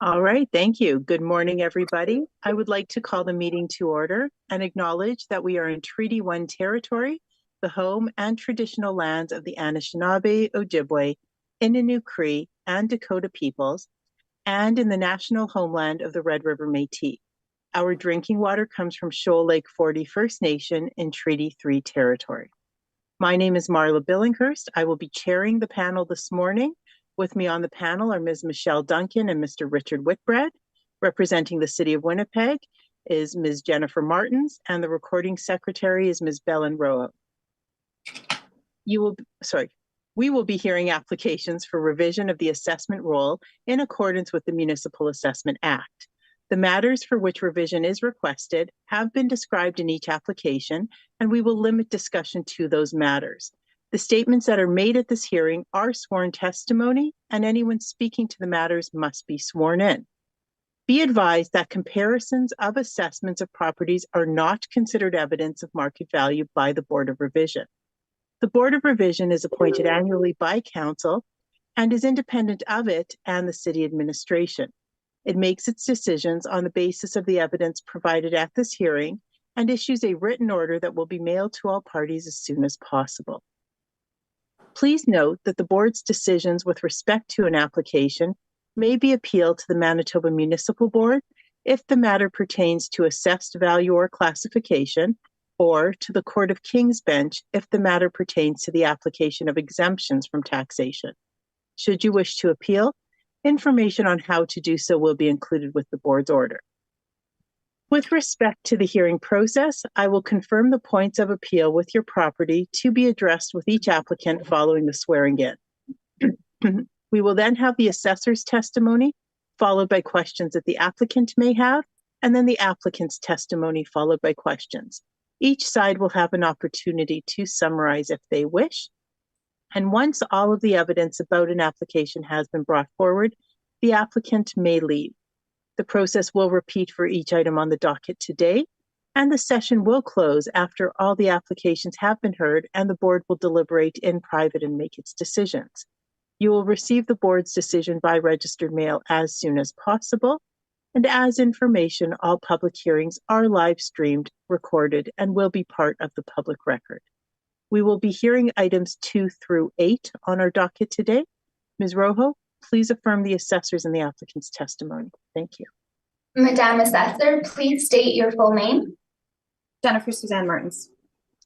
All right, thank you. Good morning, everybody. I would like to call the meeting to order and acknowledge that we are in Treaty 1 territory, the home and traditional lands of the Anishinaabe, Ojibwe, Innu Cree, and Dakota peoples, and in the national homeland of the Red River Métis. Our drinking water comes from Shoal Lake 40 First Nation in Treaty 3 territory. My name is Marla Billinghurst. I will be chairing the panel this morning. With me on the panel are Ms. Michelle Duncan and Mr. Richard Whitbread. Representing the City of Winnipeg is Ms. Jennifer Martins, and the recording secretary is Ms. Belen Roa. We will be hearing applications for revision of the assessment roll in accordance with the Municipal Assessment Act. The matters for which revision is requested have been described in each application, and we will limit discussion to those matters. The statements that are made at this hearing are sworn testimony, and anyone speaking to the matters must be sworn in. Be advised that comparisons of assessments of properties are not considered evidence of market value by the Board of Revision. The Board of Revision is appointed annually by Council and is independent of it and the City Administration. It makes its decisions on the basis of the evidence provided at this hearing and issues a written order that will be mailed to all parties as soon as possible. Please note that the board's decisions with respect to an application may be appealed to the Manitoba Municipal Board if the matter pertains to assessed value or classification, or to the Court of King's Bench if the matter pertains to the application of exemptions from taxation. Should you wish to appeal, information on how to do so will be included with the board's order. With respect to the hearing process, I will confirm the points of appeal with your property to be addressed with each applicant following the swearing in. We will then have the assessor's testimony, followed by questions that the applicant may have, and then the applicant's testimony followed by questions. Each side will have an opportunity to summarize if they wish. And once all of the evidence about an application has been brought forward, the applicant may leave. The process will repeat for each item on the docket today, and the session will close after all the applications have been heard and the board will deliberate in private and make its decisions. You will receive the board's decision by registered mail as soon as possible. And as information, all public hearings are live streamed, recorded, and will be part of the public record. We will be hearing items 2 through 8 on our docket today. Ms. Rojo, please affirm the assessor's and the applicant's testimony. Thank you. Madam Assessor, please state your full name. Jennifer Suzanne Martins.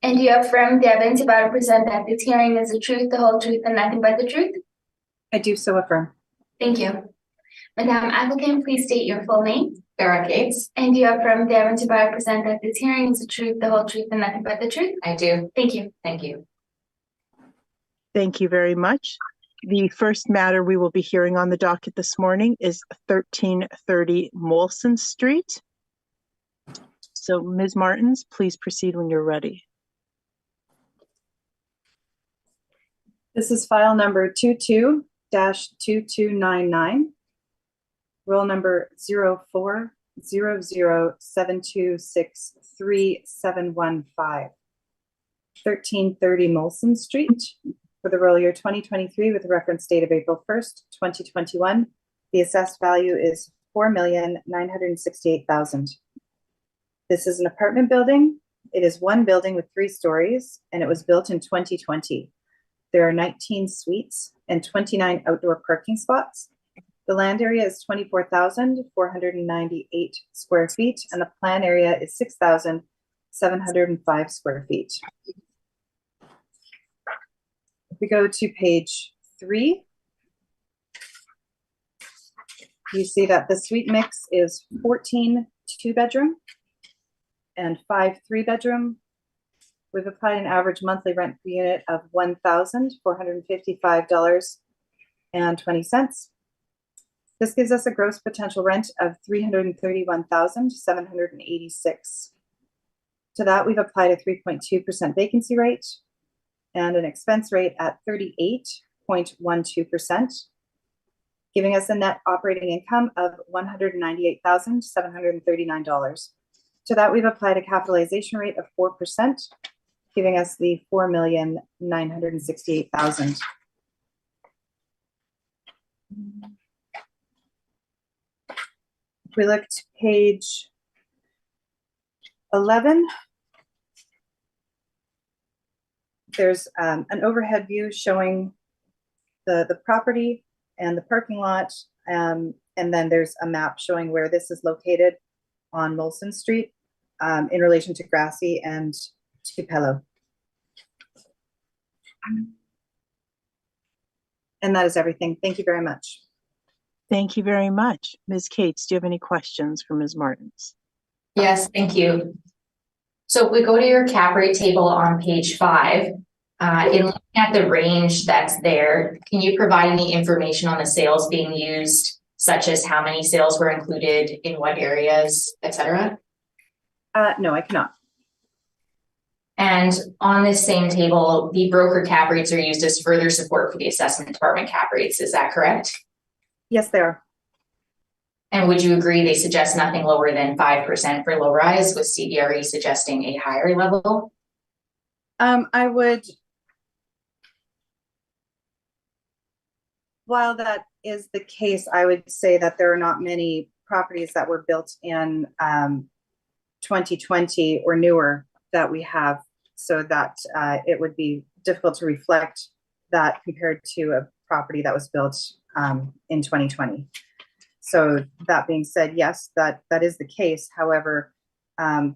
And do you affirm the evidence about to present at this hearing is the truth, the whole truth, and nothing but the truth? I do so affirm. Thank you. Madam Applicant, please state your full name. Sarah Gates. And do you affirm the evidence about to present at this hearing is the truth, the whole truth, and nothing but the truth? I do. Thank you. Thank you. Thank you very much. The first matter we will be hearing on the docket this morning is 1330 Molson Street. So Ms. Martins, please proceed when you're ready. This is file number 22-2299. Roll number 040072637115. 1330 Molson Street for the roll year 2023 with the reference date of April 1st, 2021. The assessed value is $4,968,000. This is an apartment building. It is one building with 3 stories, and it was built in 2020. There are 19 suites and 29 outdoor parking spots. The land area is 24,498 square feet, and the plan area is 6,705 square feet. If we go to page 3, you see that the suite mix is 14 2-bedroom and 5 3-bedroom. We've applied an average monthly rent per unit of $1,455.20. This gives us a gross potential rent of $331,786. To that, we've applied a 3.2% vacancy rate and an expense rate at 38.12%, giving us a net operating income of $198,739. To that, we've applied a capitalization rate of 4%, giving us the $4,968,000. we look to page 11, there's an overhead view showing the property and the parking lot. And then there's a map showing where this is located on Molson Street in relation to Grassy and Tupelo. And that is everything. Thank you very much. Thank you very much. Ms. Cates, do you have any questions for Ms. Martins? Yes, thank you. So if we go to your cap rate table on page 5, in looking at the range that's there, can you provide any information on the sales being used, such as how many sales were included in what areas, etc.? No, I cannot. And on this same table, the broker cap rates are used as further support for the assessment department cap rates. Is that correct? Yes, they are. And would you agree they suggest nothing lower than 5% for low rise, with CBRE suggesting a higher level? I would, while that is the case, I would say that there are not many properties that were built in 2020 or newer that we have, so that it would be difficult to reflect that compared to a property that was built in 2020. So that being said, yes, that is the case. However,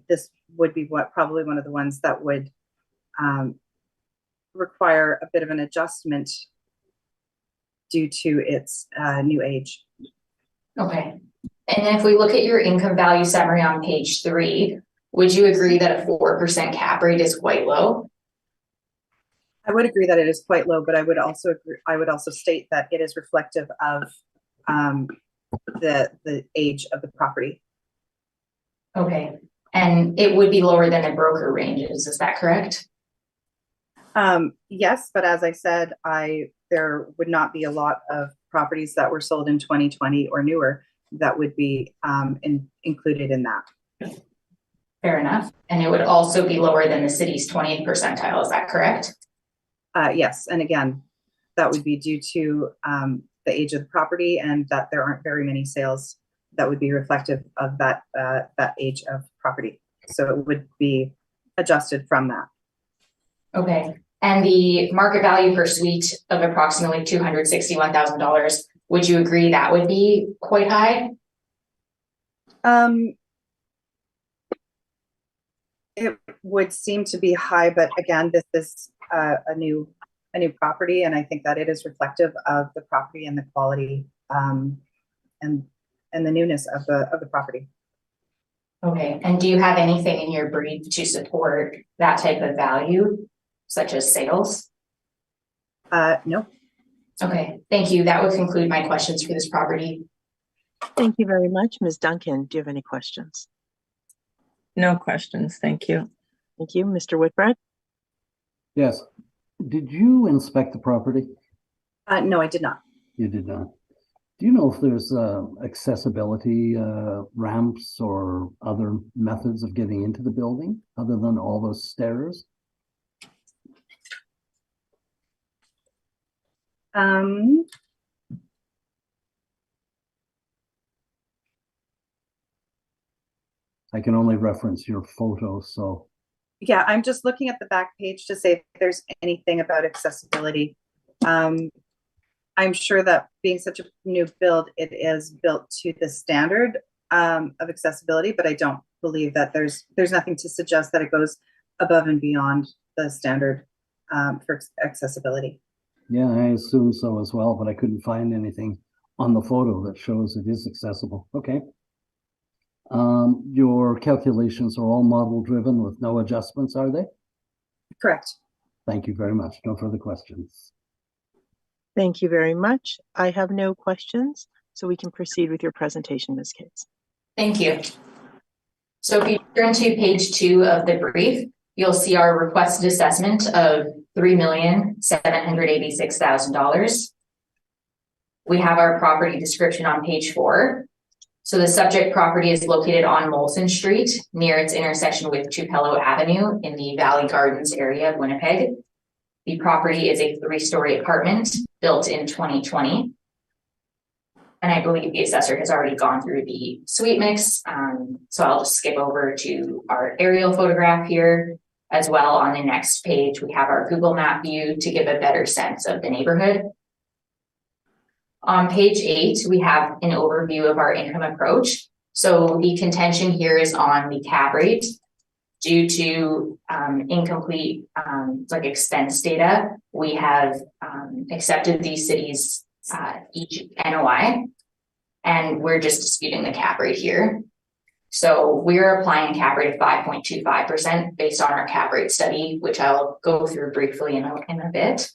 this would be probably one of the ones that would require a bit of an adjustment due to its new age. Okay. And then if we look at your income value summary on page 3, would you agree that a 4% cap rate is quite low? I would agree that it is quite low, but I would also state that it is reflective of the age of the property. Okay. And it would be lower than the broker ranges, is that correct? Yes, but as I said, there would not be a lot of properties that were sold in 2020 or newer that would be included in that. Fair enough. And it would also be lower than the city's 20th percentile, is that correct? Yes, and again, that would be due to the age of the property and that there aren't very many sales that would be reflective of that age of property. So it would be adjusted from that. Okay. And the market value per suite of approximately $261,000, would you agree that would be quite high? It would seem to be high, but again, this is a new property, and I think that it is reflective of the property and the quality and the newness of the property. Okay. And do you have anything in your brief to support that type of value, such as sales? No. Okay. Thank you. That would conclude my questions for this property. Thank you very much. Ms. Duncan, do you have any questions? No questions, thank you. Thank you. Mr. Whitbread? Yes. Did you inspect the property? No, I did not. You did not. Do you know if there's accessibility ramps or other methods of getting into the building other than all those stairs? I can only reference your photo, so. Yeah, I'm just looking at the back page to see if there's anything about accessibility. I'm sure that being such a new build, it is built to the standard of accessibility, but I don't believe that there's nothing to suggest that it goes above and beyond the standard for accessibility. Yeah, I assume so as well, but I couldn't find anything on the photo that shows it is accessible. Okay. Your calculations are all model driven with no adjustments, are they? Correct. Thank you very much. No further questions. Thank you very much. I have no questions, so we can proceed with your presentation, Ms. Cates. Thank you. So if you turn to page 2 of the brief, you'll see our requested assessment of $3,786,000. We have our property description on page 4. So the subject property is located on Molson Street near its intersection with Tupelo Avenue in the Valley Gardens area of Winnipeg. The property is a 3-story apartment built in 2020. And I believe the assessor has already gone through the suite mix. So I'll just skip over to our aerial photograph here. As well, on the next page, we have our Google Map view to give a better sense of the neighborhood. On page 8, we have an overview of our income approach. So the contention here is on the cap rate. Due to incomplete expense data, we have accepted these cities each NOI, and we're just disputing the cap rate here. So we're applying a cap rate of 5.25% based on our cap rate study, which I'll go through briefly in a bit.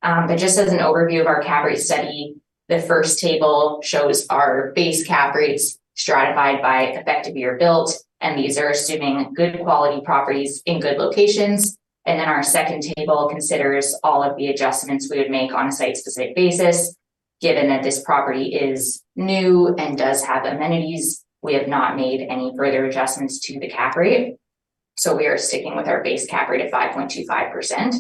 But just as an overview of our cap rate study, the first table shows our base cap rates stratified by effective year built, and these are assuming good quality properties in good locations. And then our second table considers all of the adjustments we would make on a site-specific basis. Given that this property is new and does have amenities, we have not made any further adjustments to the cap rate. So we are sticking with our base cap rate of 5.25%.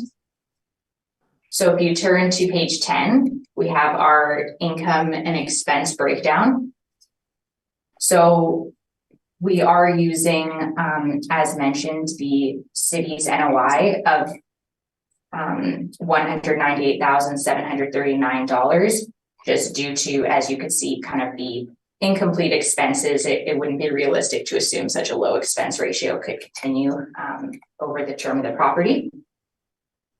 So if you turn to page 10, we have our income and expense breakdown. So we are using, as mentioned, the city's NOI of $198,739, just due to, as you can see, kind of the incomplete expenses. It wouldn't be realistic to assume such a low expense ratio could continue over the term of the property.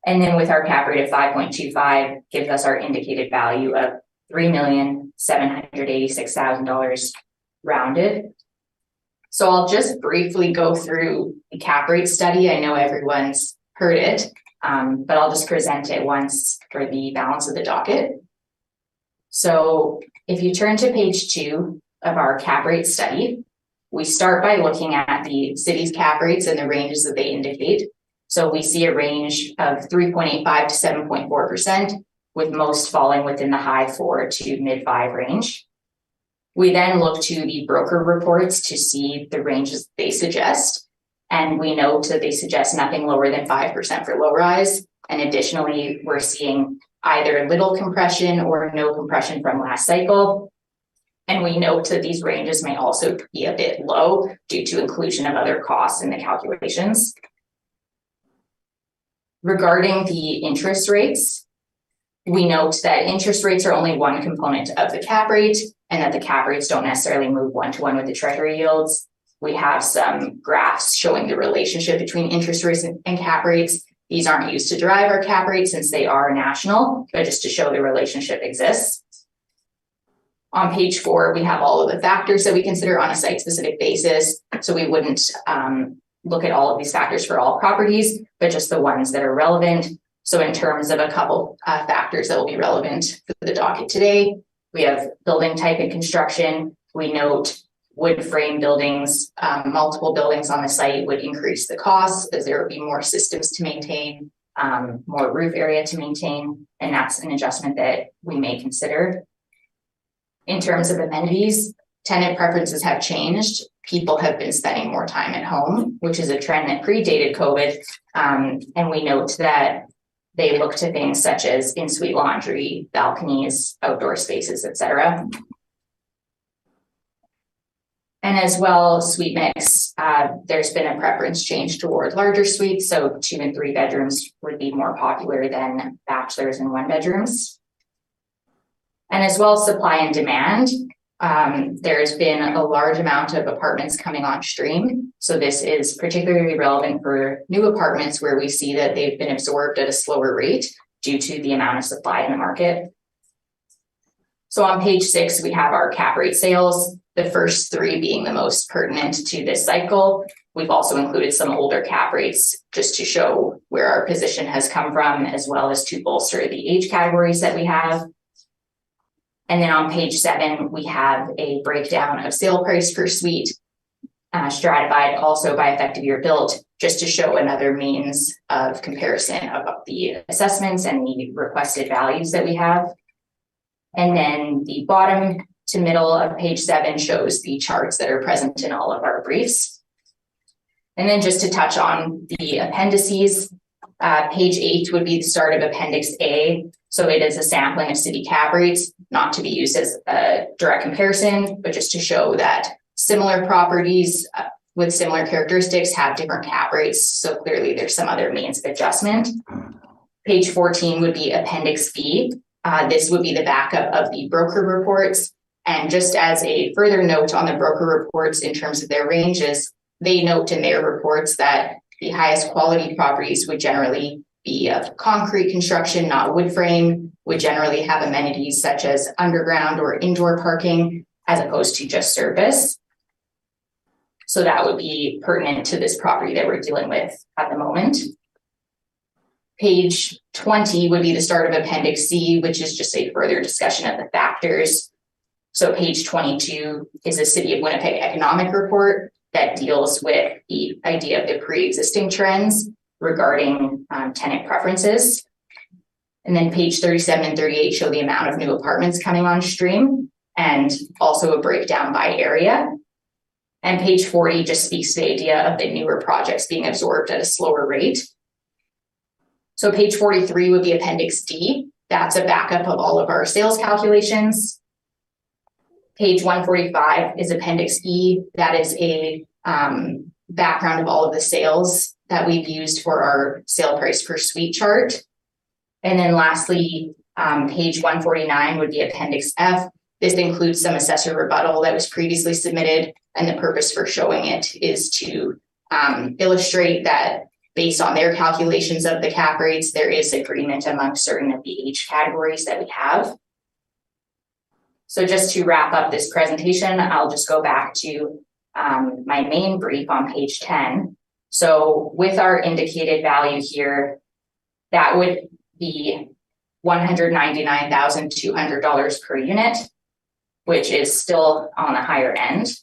And then with our cap rate of 5.25 gives us our indicated value of $3,786,000 rounded. So I'll just briefly go through the cap rate study. I know everyone's heard it, but I'll just present it once for the balance of the docket. So if you turn to page 2 of our cap rate study, we start by looking at the city's cap rates and the ranges that they indicate. So we see a range of 3.85 to 7.4%, with most falling within the high 4 to mid 5 range. We then look to the broker reports to see the ranges they suggest. And we note that they suggest nothing lower than 5% for low rise. And additionally, we're seeing either little compression or no compression from last cycle. And we note that these ranges may also be a bit low due to inclusion of other costs in the calculations. Regarding the interest rates, we note that interest rates are only one component of the cap rate, and that the cap rates don't necessarily move one-to-one with the treasury yields. We have some graphs showing the relationship between interest rates and cap rates. These aren't used to derive our cap rate since they are national, but just to show the relationship exists. On page 4, we have all of the factors that we consider on a site-specific basis. So we wouldn't look at all of these factors for all properties, but just the ones that are relevant. So in terms of a couple factors that will be relevant for the docket today, we have building type and construction. We note wood frame buildings, multiple buildings on the site would increase the costs as there would be more systems to maintain, more roof area to maintain, and that's an adjustment that we may consider. In terms of amenities, tenant preferences have changed. People have been spending more time at home, which is a trend that predated COVID. And we note that they look to things such as in-suite laundry, balconies, outdoor spaces, etc. And as well, suite mix, there's been a preference change toward larger suites. So 2 and 3 bedrooms would be more popular than bachelors and 1 bedrooms. And as well, supply and demand. There's been a large amount of apartments coming on stream. So this is particularly relevant for new apartments where we see that they've been absorbed at a slower rate due to the amount of supply in the market. So on page 6, we have our cap rate sales, the first 3 being the most pertinent to this cycle. We've also included some older cap rates just to show where our position has come from, as well as to bolster the age categories that we have. And then on page 7, we have a breakdown of sale price per suite, stratified also by effective year built, just to show another means of comparison of the assessments and the requested values that we have. And then the bottom to middle of page 7 shows the charts that are present in all of our briefs. And then just to touch on the appendices, page 8 would be the start of Appendix A. So it is a sampling of city cap rates, not to be used as a direct comparison, but just to show that similar properties with similar characteristics have different cap rates. So clearly there's some other means of adjustment. Page 14 would be Appendix B. This would be the backup of the broker reports. And just as a further note on the broker reports in terms of their ranges, they note in their reports that the highest quality properties would generally be of concrete construction, not wood frame, would generally have amenities such as underground or indoor parking, as opposed to just surface. So that would be pertinent to this property that we're dealing with at the moment. Page 20 would be the start of Appendix C, which is just a further discussion of the factors. So page 22 is a City of Winnipeg economic report that deals with the idea of the pre-existing trends regarding tenant preferences. And then page 37 and 38 show the amount of new apartments coming on stream and also a breakdown by area. And page 40 just speaks to the idea of the newer projects being absorbed at a slower rate. So page 43 would be Appendix D. That's a backup of all of our sales calculations. Page 145 is Appendix E. That is a background of all of the sales that we've used for our sale price per suite chart. And then lastly, page 149 would be Appendix F. This includes some assessor rebuttal that was previously submitted, and the purpose for showing it is to illustrate that based on their calculations of the cap rates, there is agreement among certain of the age categories that we have. So just to wrap up this presentation, I'll just go back to my main brief on page 10. So with our indicated value here, that would be $199,200 per unit, which is still on the higher end.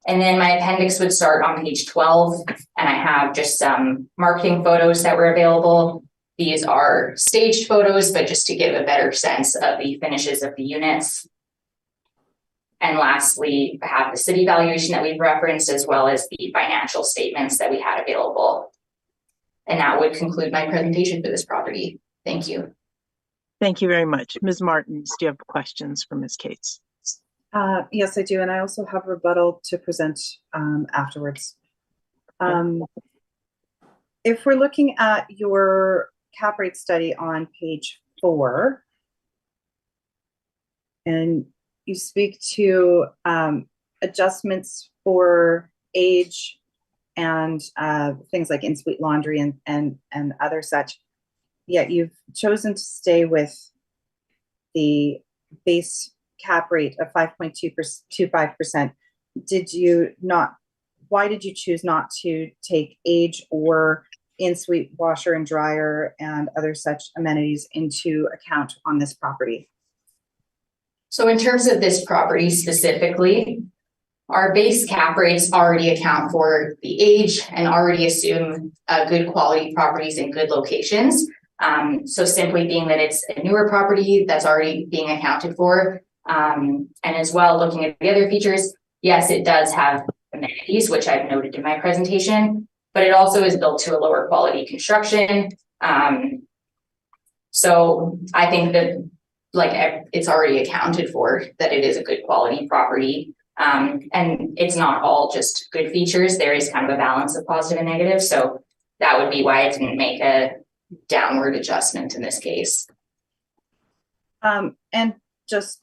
And then my appendix would start on page 12, and I have just some marketing photos that were available. These are staged photos, but just to give a better sense of the finishes of the units. And lastly, I have the city valuation that we've referenced, as well as the financial statements that we had available. And that would conclude my presentation for this property. Thank you. Thank you very much. Ms. Martins, do you have questions for Ms. Cates? Yes, I do. And I also have rebuttal to present afterwards. If we're looking at your cap rate study on page 4, and you speak to adjustments for age and things like in-suite laundry and other such, yet you've chosen to stay with the base cap rate of 5.25%. Why did you choose not to take age or in-suite washer and dryer and other such amenities into account on this property? So in terms of this property specifically, our base cap rates already account for the age and already assume good quality properties in good locations. So simply being that it's a newer property, that's already being accounted for. And as well, looking at the other features, yes, it does have amenities, which I've noted in my presentation, but it also is built to a lower quality construction. So I think that it's already accounted for, that it is a good quality property. And it's not all just good features. There is kind of a balance of positive and negative. So that would be why I didn't make a downward adjustment in this case. And just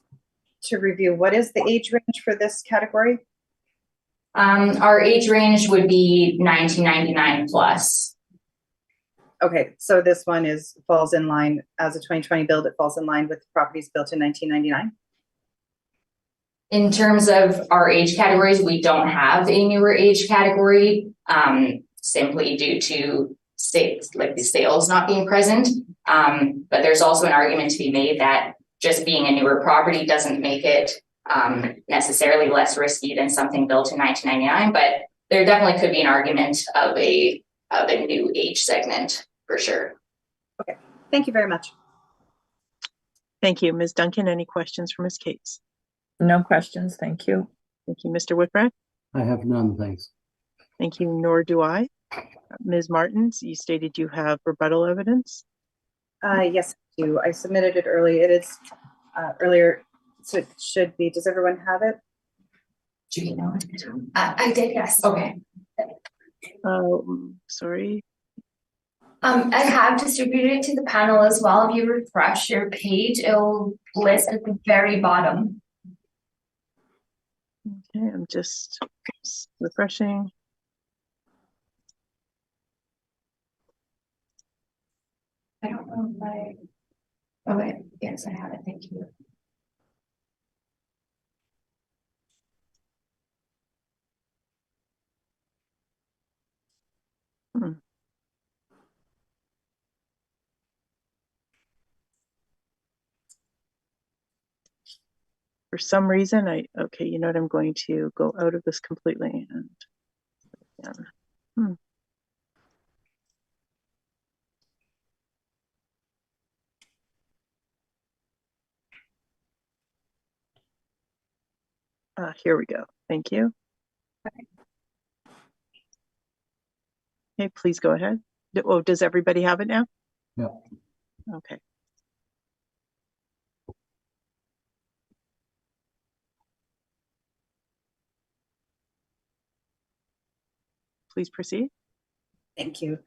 to review, what is the age range for this category? Our age range would be 1999 plus. Okay, so this one falls in line as a 2020 build. It falls in line with properties built in 1999. In terms of our age categories, we don't have a newer age category, simply due to the sales not being present. But there's also an argument to be made that just being a newer property doesn't make it necessarily less risky than something built in 1999. But there definitely could be an argument of a new age segment for sure. Okay, thank you very much. Thank you. Ms. Duncan, any questions for Ms. Cates? No questions, thank you. Thank you. Mr. Whitbread? I have none, thanks. Thank you, nor do I. Ms. Martins, you stated you have rebuttal evidence. Yes, I do. I submitted it early. It is earlier, so it should be. Does everyone have it? Do you know? I did, yes. Okay, Sorry. I have distributed it to the panel as well. If you refresh your page, it'll list at the very bottom. Okay, I'm just refreshing. I don't know if I, okay, yes, I have it, thank you. Hmm. For some reason, okay, you know what? I'm going to go out of this completely and yeah. Here we go. Thank you. Okay, please go ahead. Oh, does everybody have it now? Yeah. Okay. Please proceed. Thank you.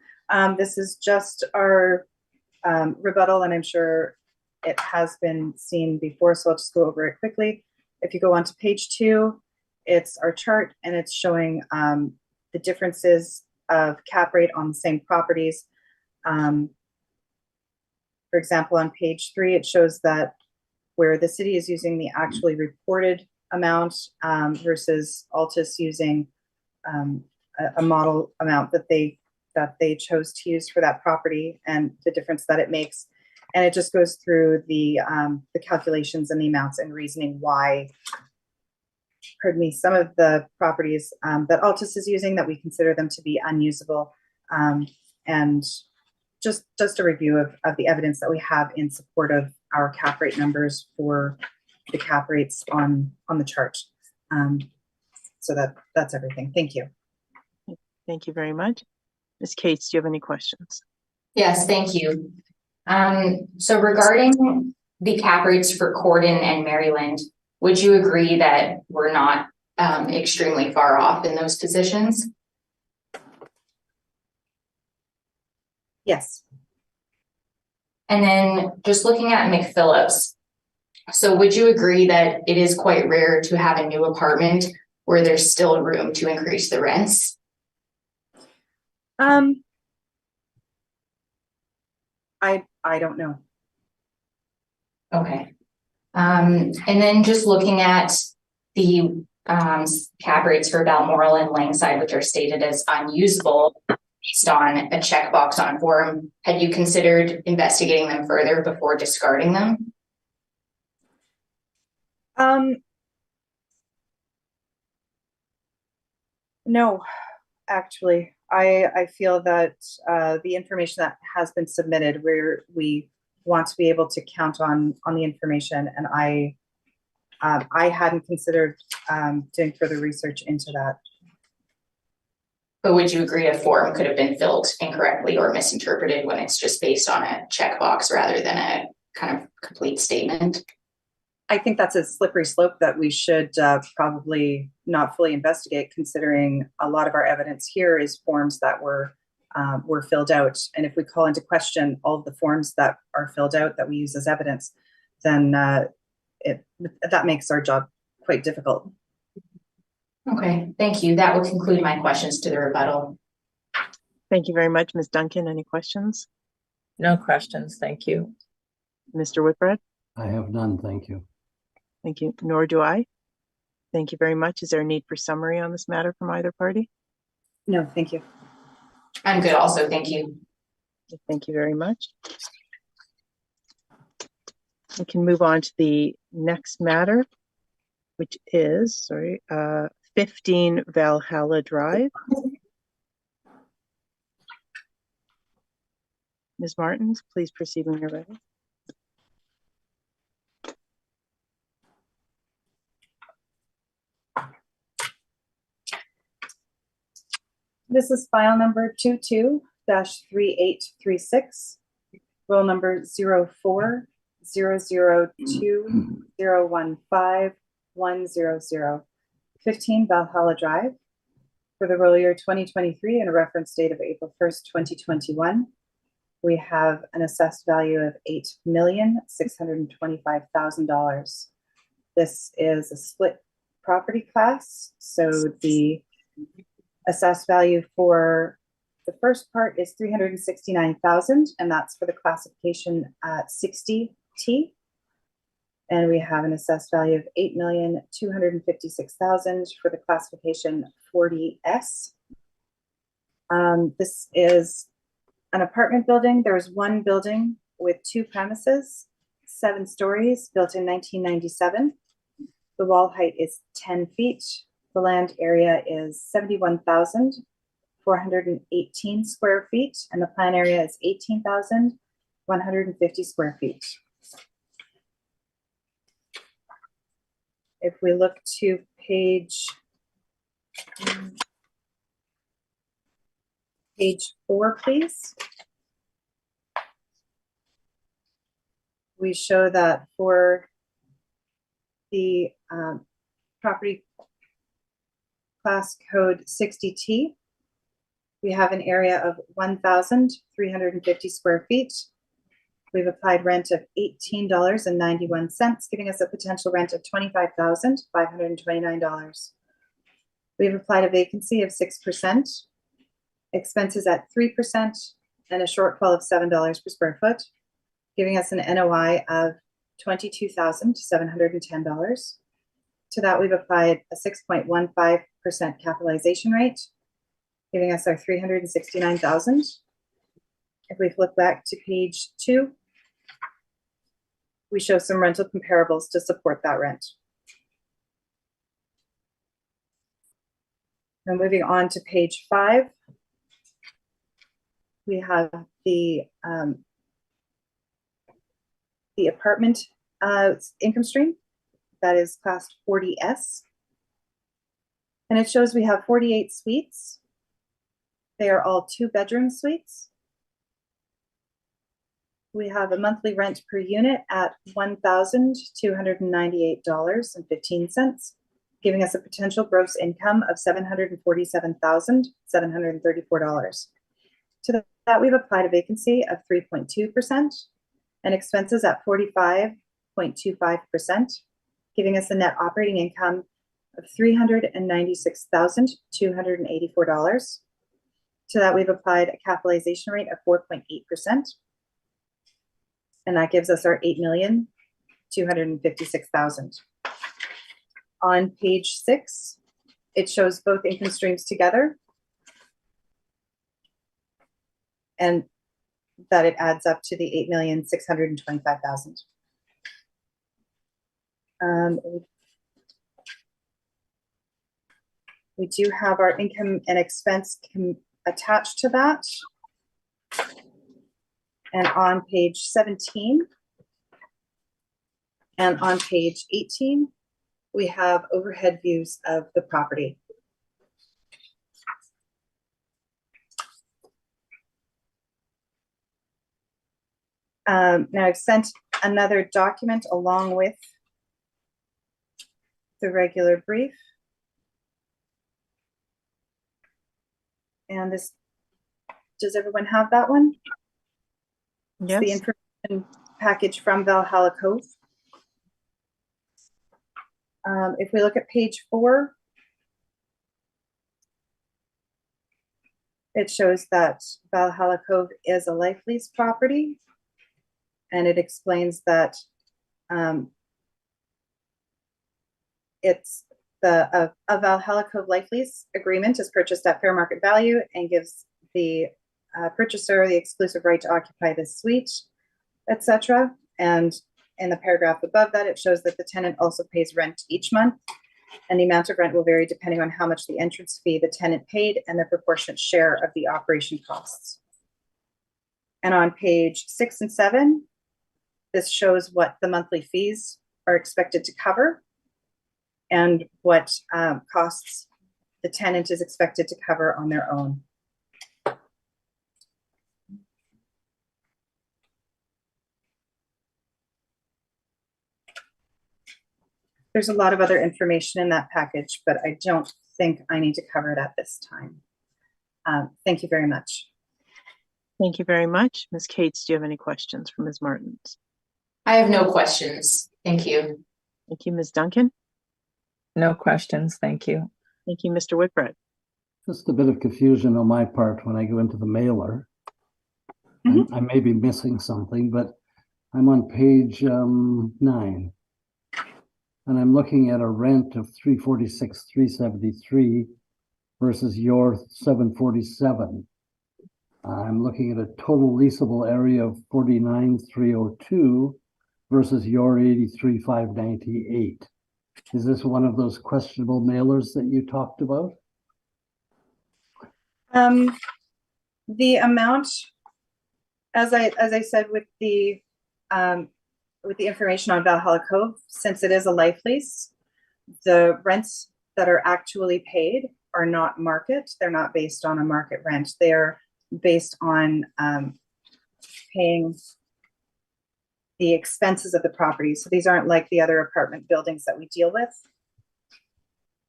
This is just our rebuttal, and I'm sure it has been seen before, so I'll just go over it quickly. If you go on to page 2, it's our chart, and it's showing the differences of cap rate on the same properties. For example, on page 3, it shows that where the city is using the actually reported amount versus Altus using a model amount that they chose to use for that property, and the difference that it makes. And it just goes through the calculations and the amounts and reasoning why, pardon me, some of the properties that Altus is using, that we consider them to be unusable, and just a review of the evidence that we have in support of our cap rate numbers for the cap rates on the chart. So that's everything. Thank you. Thank you very much. Ms. Cates, do you have any questions? Yes, thank you. So regarding the cap rates for Corden and Maryland, would you agree that we're not extremely far off in those positions? Yes. And then just looking at McPhillips, so would you agree that it is quite rare to have a new apartment where there's still room to increase the rents? I don't know. Okay. And then just looking at the cap rates for Balmoral and Langside, which are stated as unusable based on a checkbox on a form, had you considered investigating them further before discarding them? No, actually, I feel that the information that has been submitted, where we want to be able to count on the information, and I hadn't considered doing further research into that. But would you agree a form could have been filled incorrectly or misinterpreted when it's just based on a checkbox rather than a kind of complete statement? I think that's a slippery slope that we should probably not fully investigate, considering a lot of our evidence here is forms that were filled out. And if we call into question all of the forms that are filled out that we use as evidence, then that makes our job quite difficult. Okay, thank you. That will conclude my questions to the rebuttal. Thank you very much. Ms. Duncan, any questions? No questions, thank you. Mr. Whitbread? I have none, thank you. Thank you. Nor do I. Thank you very much. Is there a need for summary on this matter from either party? No, thank you. I'm good also, thank you. Thank you very much. We can move on to the next matter, which is, 15 Valhalla Drive. Ms. Martins, please proceed when you're ready. This is file number 22-3836. Roll number 04-002-015-100, 15 Valhalla Drive, for the roll year 2023 and a reference date of April 1st, 2021. We have an assessed value of $8,625,000. This is a split property class, so the assessed value for the first part is $369,000, and that's for the classification at 60T. And we have an assessed value of $8,256,000 for the classification 40S. This is an apartment building. There's one building with 2 premises, 7 stories, built in 1997. The wall height is 10 feet. The land area is 71,418 square feet, and the plan area is 18,150 square feet. If we look to page 4, please. We show that for the property class code 60T, we have an area of 1,350 square feet. We've applied rent of $18.91, giving us a potential rent of $25,529. We've applied a vacancy of 6%, expenses at 3%, and a shortfall of $7 per square foot, giving us an NOI of $22,710. To that, we've applied a 6.15% capitalization rate, giving us our $369,000. If we flip back to page 2, we show some rental comparables to support that rent. Now moving on to page 5, we have the apartment income stream that is classed 40S. And it shows we have 48 suites. They are all 2-bedroom suites. We have a monthly rent per unit at $1,298.15, giving us a potential gross income of $747,734. To that, we've applied a vacancy of 3.2% and expenses at 45.25%, giving us a net operating income of $396,284. To that, we've applied a capitalization rate of 4.8%. And that gives us our $8,256,000. On page 6, it shows both income streams together, and that it adds up to the $8,625,000. We do have our income and expense attached to that. And on page 17 and on page 18, we have overhead views of the property. Now I've sent another document along with the regular brief. And this, does everyone have that one? Yes. The information package from Valhalla Cove. If we look at page 4, it shows that Valhalla Cove is a life lease property, and it explains that it's a Valhalla Cove life lease agreement is purchased at fair market value and gives the purchaser the exclusive right to occupy the suite, etc. And in the paragraph above that, it shows that the tenant also pays rent each month, and the amount of rent will vary depending on how much the entrance fee the tenant paid and their proportionate share of the operation costs. And on page 6 and 7, this shows what the monthly fees are expected to cover and what costs the tenant is expected to cover on their own. There's a lot of other information in that package, but I don't think I need to cover it at this time. Thank you very much. Thank you very much. Ms. Cates, do you have any questions for Ms. Martins? I have no questions. Thank you. Thank you, Ms. Duncan. No questions, thank you. Thank you, Mr. Whitbread. Just a bit of confusion on my part when I go into the mailer. I may be missing something, but I'm on page 9. And I'm looking at a rent of $346,373 versus your $747. I'm looking at a total leasable area of 49,302 versus your 83,598. Is this one of those questionable mailers that you talked about? The amount, as I said, with the information on Valhalla Cove, since it is a life lease, the rents that are actually paid are not market. They're not based on a market rent. They're based on paying the expenses of the property. So these aren't like the other apartment buildings that we deal with.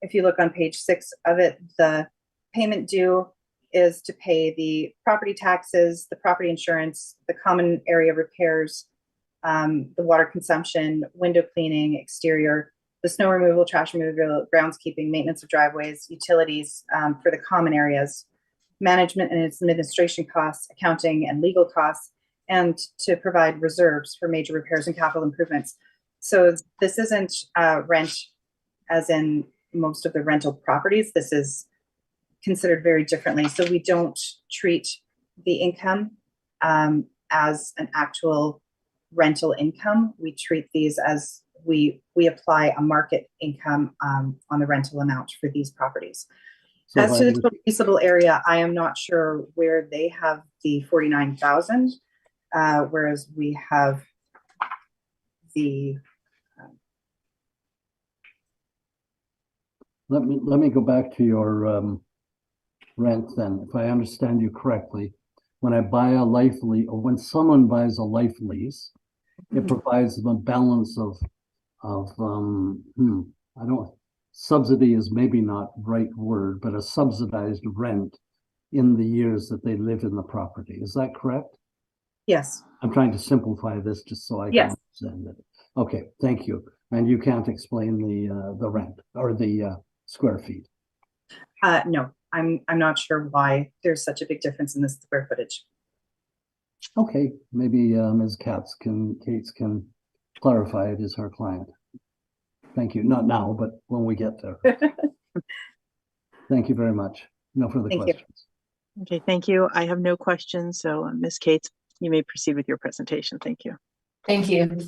If you look on page 6 of it, the payment due is to pay the property taxes, the property insurance, the common area repairs, the water consumption, window cleaning, exterior, the snow removal, trash removal, groundskeeping, maintenance of driveways, utilities for the common areas, management and its administration costs, accounting and legal costs, and to provide reserves for major repairs and capital improvements. So this isn't rent as in most of the rental properties. This is considered very differently. So we don't treat the income as an actual rental income. We treat these as we apply a market income on the rental amount for these properties. So as to the total leasable area, I am not sure where they have the 49,000, whereas we have the. Let me go back to your rent then. If I understand you correctly, when I buy a life lease, or when someone buys a life lease, it provides them a balance of subsidy is maybe not the right word, but a subsidized rent in the years that they live in the property. Is that correct? Yes. I'm trying to simplify this just so I can understand it. Okay, thank you. And you can't explain the rent or the square feet? No, I'm not sure why there's such a big difference in the square footage. Okay, maybe Ms. Cates can clarify it as her client. Thank you. Not now, but when we get there. Thank you very much. No further questions. Okay, thank you. I have no questions. So Ms. Cates, you may proceed with your presentation. Thank you. Thank you.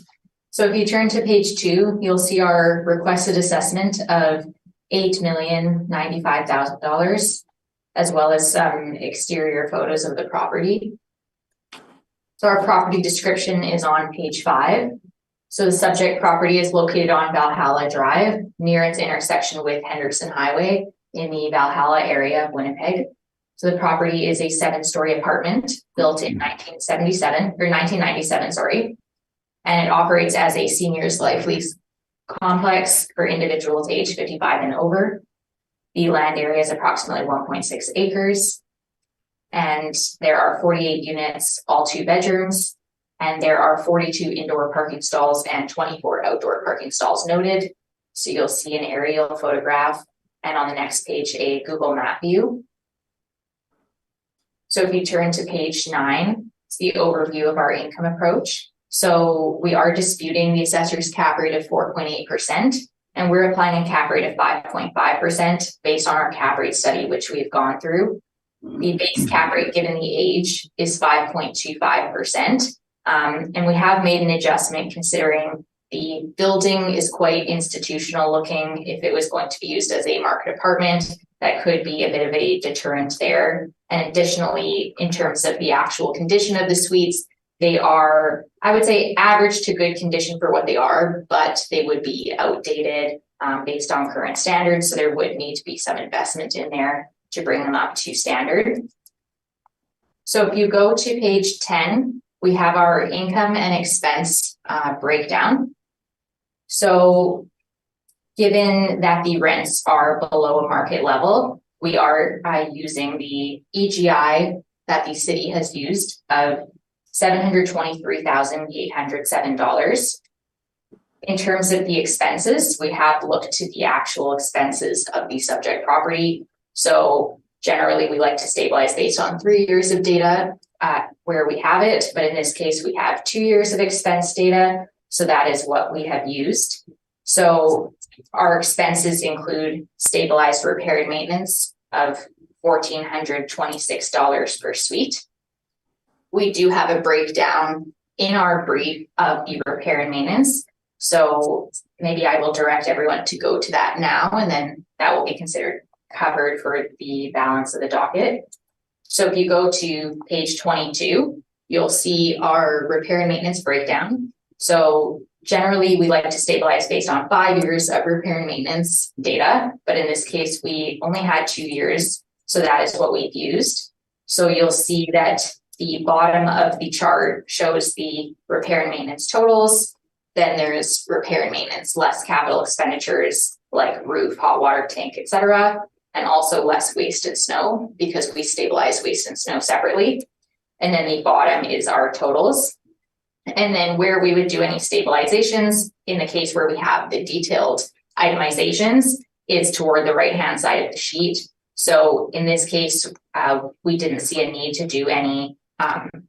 So if you turn to page 2, you'll see our requested assessment of $8,095,000, as well as some exterior photos of the property. So our property description is on page 5. So the subject property is located on Valhalla Drive, near its intersection with Henderson Highway in the Valhalla area of Winnipeg. So the property is a 7-story apartment built in 1997, sorry. And it operates as a seniors life lease complex for individuals age 55 and over. The land area is approximately 1.6 acres. And there are 48 units, all 2 bedrooms. And there are 42 indoor parking stalls and 24 outdoor parking stalls noted. So you'll see an aerial photograph and on the next page, a Google map view. So if you turn to page 9, it's the overview of our income approach. So we are disputing the assessor's cap rate of 4.8%, and we're applying a cap rate of 5.5% based on our cap rate study, which we've gone through. The base cap rate given the age is 5.25%. And we have made an adjustment considering the building is quite institutional looking. If it was going to be used as a market apartment, that could be a bit of a deterrent there. And additionally, in terms of the actual condition of the suites, they are, I would say, average to good condition for what they are, but they would be outdated based on current standards. So there would need to be some investment in there to bring them up to standard. So if you go to page 10, we have our income and expense breakdown. So given that the rents are below a market level, we are using the EGI that the city has used of $723,807. In terms of the expenses, we have looked to the actual expenses of the subject property. So generally, we like to stabilize based on 3 years of data where we have it, but in this case, we have 2 years of expense data. So that is what we have used. So our expenses include stabilized repair and maintenance of $1,426 per suite. We do have a breakdown in our brief of the repair and maintenance. So maybe I will direct everyone to go to that now, and then that will be considered covered for the balance of the docket. So if you go to page 22, you'll see our repair and maintenance breakdown. So generally, we like to stabilize based on 5 years of repair and maintenance data, but in this case, we only had 2 years. So that is what we've used. So you'll see that the bottom of the chart shows the repair and maintenance totals. Then there's repair and maintenance, less capital expenditures like roof, hot water tank, etc., and also less waste and snow because we stabilize waste and snow separately. And then the bottom is our totals. And then where we would do any stabilizations in the case where we have the detailed itemizations is toward the right-hand side of the sheet. So in this case, we didn't see a need to do any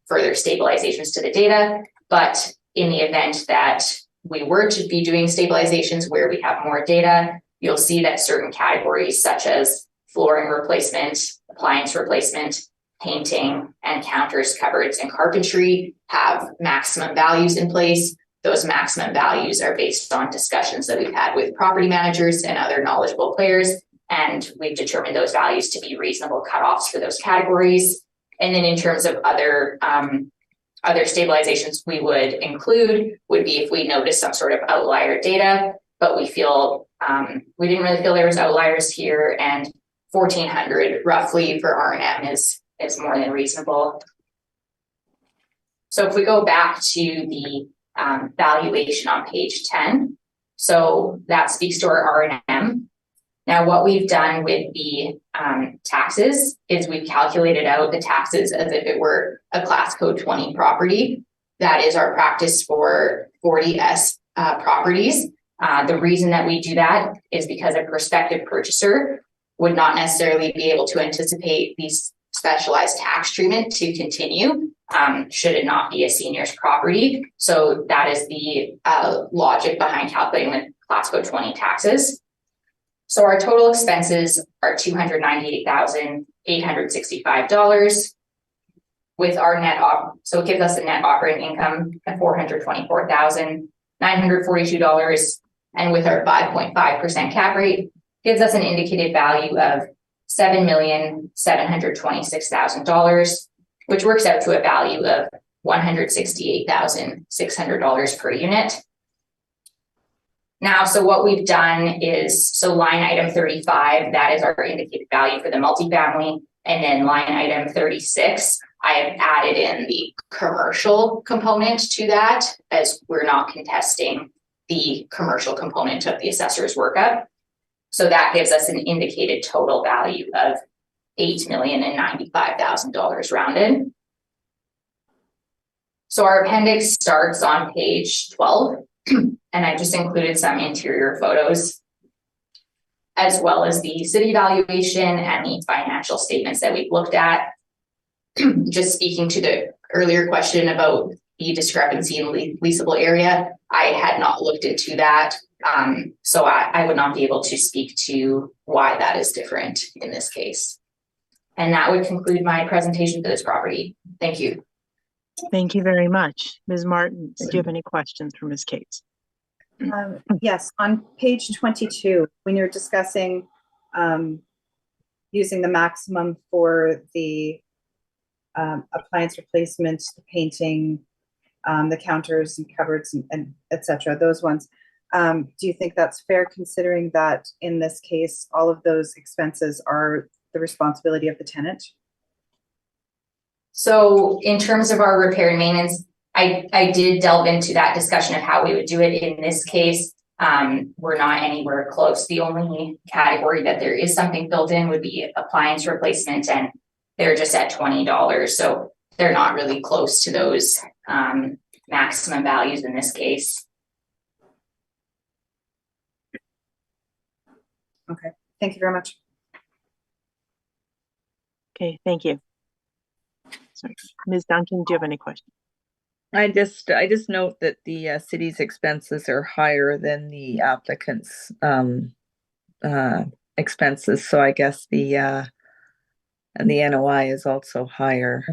further stabilizations to the data, but in the event that we were to be doing stabilizations where we have more data, you'll see that certain categories such as flooring replacement, appliance replacement, painting, and counters, cupboards, and carpentry have maximum values in place. Those maximum values are based on discussions that we've had with property managers and other knowledgeable players, and we've determined those values to be reasonable cutoffs for those categories. And then in terms of other stabilizations we would include would be if we notice some sort of outlier data, but we feel we didn't really feel there was outliers here, and 1,400 roughly for R&M is more than reasonable. So if we go back to the valuation on page 10, so that speaks to our R&M. Now, what we've done with the taxes is we've calculated out the taxes as if it were a class code 20 property. That is our practice for 40S properties. The reason that we do that is because a prospective purchaser would not necessarily be able to anticipate these specialized tax treatment to continue should it not be a senior's property. So that is the logic behind calculating the class code 20 taxes. So our total expenses are $298,865 with our net so it gives us a net operating income of $424,942, and with our 5.5% cap rate gives us an indicated value of $7,726,000, which works out to a value of $168,600 per unit. Now, so what we've done is, so line item 35, that is our indicated value for the multifamily. And then line item 36, I have added in the commercial component to that, as we're not contesting the commercial component of the assessor's workup. So that gives us an indicated total value of $8,095,000 rounded. So our appendix starts on page 12. And I just included some interior photos, as well as the city valuation and the financial statements that we've looked at. Just speaking to the earlier question about the discrepancy in leasable area, I had not looked into that. So I would not be able to speak to why that is different in this case. And that would conclude my presentation for this property. Thank you. Thank you very much. Ms. Martins, do you have any questions for Ms. Cates? Yes, on page 22, when you're discussing using the maximum for the appliance replacement, the painting, the counters and cupboards and etc., those ones, do you think that's fair considering that in this case, all of those expenses are the responsibility of the tenant? So in terms of our repair and maintenance, I did delve into that discussion of how we would do it in this case. We're not anywhere close. The only category that there is something built in would be appliance replacement, and they're just at $20. So they're not really close to those maximum values in this case. Okay, thank you very much. Okay, thank you. Sorry, Ms. Duncan, do you have any questions? I just note that the city's expenses are higher than the applicant's expenses, so I guess and the NOI is also higher.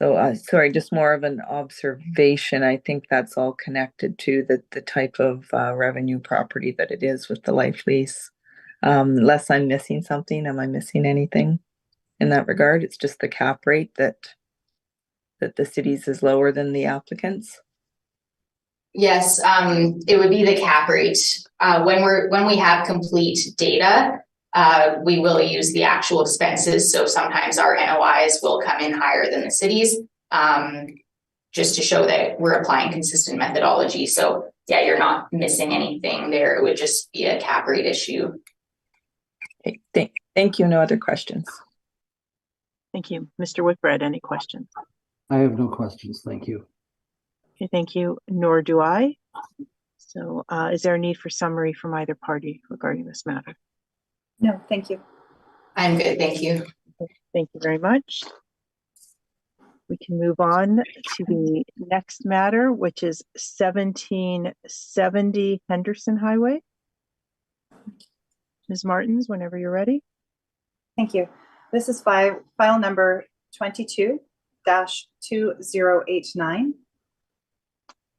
So sorry, just more of an observation. I think that's all connected to the type of revenue property that it is with the life lease. Unless I'm missing something, am I missing anything in that regard? It's just the cap rate that the city's is lower than the applicants. Yes, it would be the cap rate. When we have complete data, we will use the actual expenses. So sometimes our NOIs will come in higher than the cities, just to show that we're applying consistent methodology. So yeah, you're not missing anything there. It would just be a cap rate issue. Okay, thank you. No other questions. Thank you. Mr. Whitbread, any questions? I have no questions. Thank you. Okay, thank you. Nor do I. So is there a need for summary from either party regarding this matter? No, thank you. I'm good, thank you. Thank you very much. We can move on to the next matter, which is 1770 Henderson Highway. Ms. Martins, whenever you're ready. Thank you. This is file number 22-2089.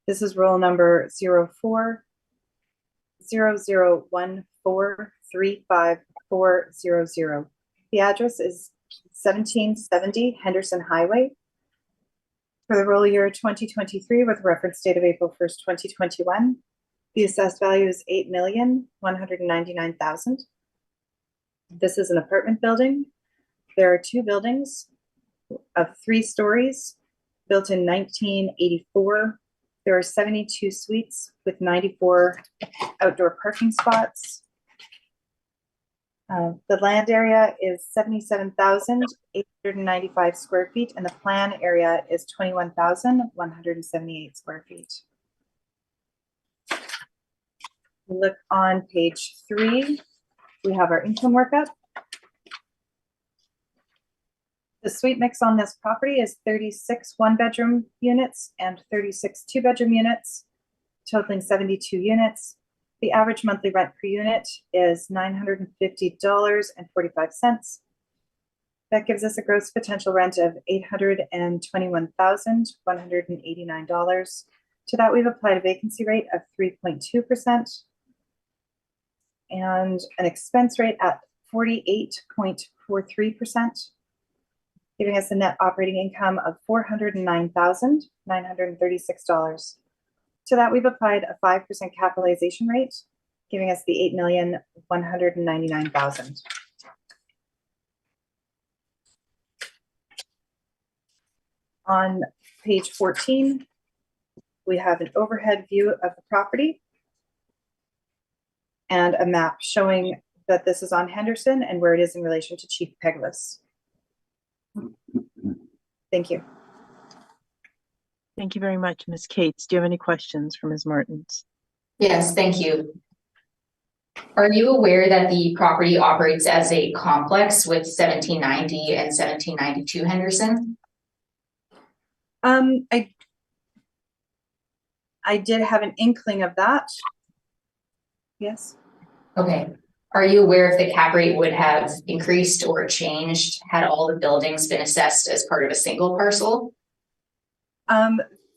This is roll number 0400143540. The address is 1770 Henderson Highway. For the roll year 2023 with reference date of April 1st, 2021, the assessed value is $8,199,000. This is an apartment building. There are two buildings of 3 stories built in 1984. There are 72 suites with 94 outdoor parking spots. The land area is 77,895 square feet, and the plan area is 21,178 square feet. Look on page 3. We have our income workup. The suite mix on this property is 36 one-bedroom units and 36 two-bedroom units, totaling 72 units. The average monthly rent per unit is $950.45. That gives us a gross potential rent of $821,189. To that, we've applied a vacancy rate of 3.2% and an expense rate at 48.43%, giving us a net operating income of $409,936. To that, we've applied a 5% capitalization rate, giving us the $8,199,000. On page 14, we have an overhead view of the property and a map showing that this is on Henderson and where it is in relation to Chief Pegless. Thank you. Thank you very much, Ms. Cates. Do you have any questions for Ms. Martins? Yes, thank you. Are you aware that the property operates as a complex with 1790 and 1792 Henderson? I did have an inkling of that. Yes. Okay. Are you aware if the cap rate would have increased or changed had all the buildings been assessed as part of a single parcel?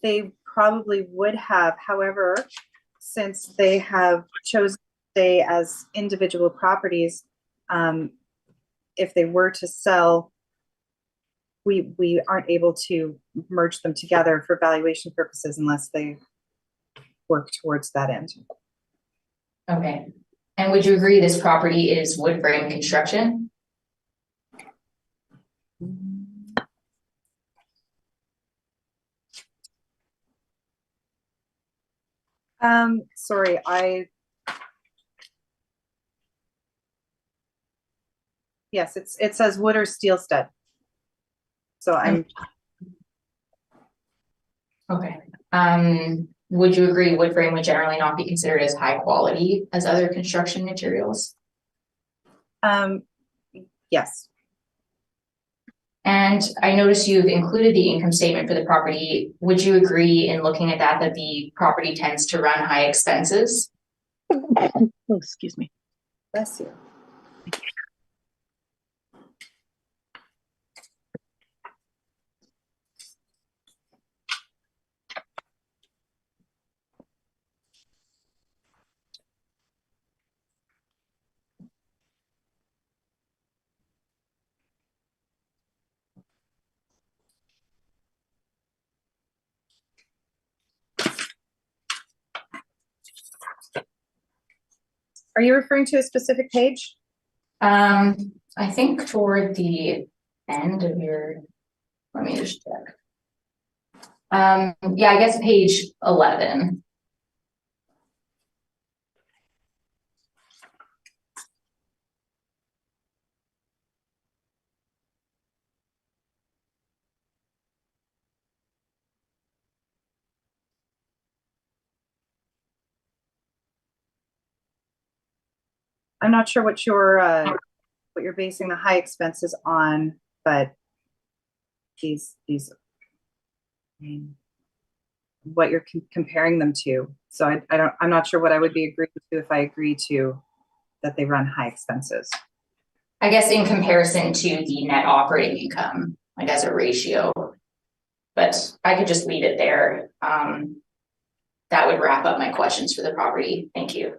They probably would have. However, since they have chosen to stay as individual properties, if they were to sell, we aren't able to merge them together for valuation purposes unless they work towards that end. Okay. And would you agree this property is wood frame construction? Sorry, yes, it says wood or steel stud. So I'm, Okay. Would you agree wood frame would generally not be considered as high quality as other construction materials? yes, And I noticed you've included the income statement for the property. Would you agree in looking at that the property tends to run high expenses? Oh, excuse me. bless you. Are you referring to a specific page? I think toward the end of your, let me just check. Yeah, I guess page 11. I'm not sure what you're basing the high expenses on, but these, what you're comparing them to. So I'm not sure what I would be agreeing to if I agree to that they run high expenses. I guess in comparison to the net operating income, like as a ratio, but I could just leave it there. That would wrap up my questions for the property. Thank you.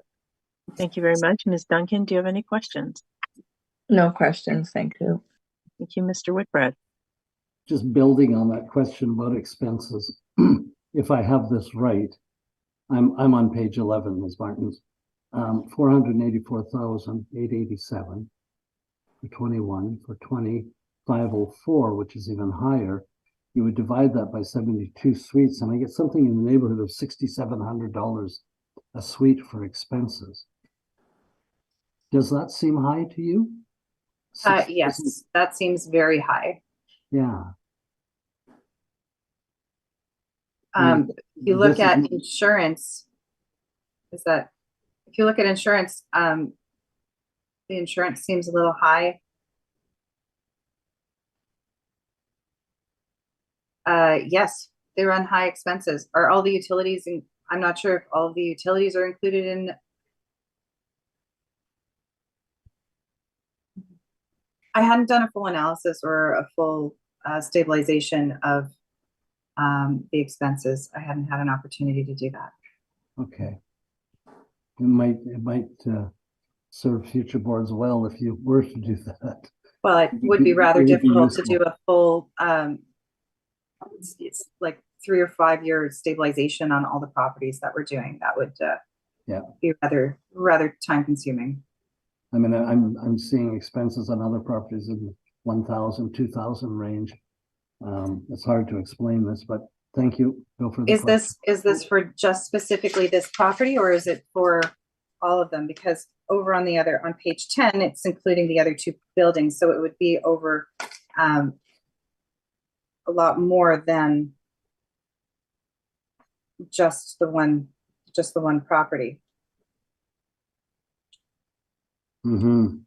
Thank you very much. Ms. Duncan, do you have any questions? No questions, thank you. Thank you, Mr. Whitbread. Just building on that question about expenses, if I have this right, I'm on page 11, Ms. Martins. 484,887 for 21, for 504, which is even higher. You would divide that by 72 suites, and I get something in the neighborhood of $6,700 a suite for expenses. Does that seem high to you? Yes, that seems very high. Yeah. If you look at insurance, if you look at insurance, the insurance seems a little high. Yes, they run high expenses. Are all the utilities, and I'm not sure if all of the utilities are included in. I hadn't done a full analysis or a full stabilization of the expenses. I hadn't had an opportunity to do that. Okay. It might serve future boards well if you were to do that. Well, it would be rather difficult to do a full, it's like 3 or 5 year stabilization on all the properties that we're doing. That would be rather time consuming. I mean, I'm seeing expenses on other properties in the 1,000, 2,000 range. It's hard to explain this, but thank you. Go for the Is this for just specifically this property, or is it for all of them? Because over on page 10, it's including the other 2 buildings, so it would be over a lot more than just the one property. Mm-hmm.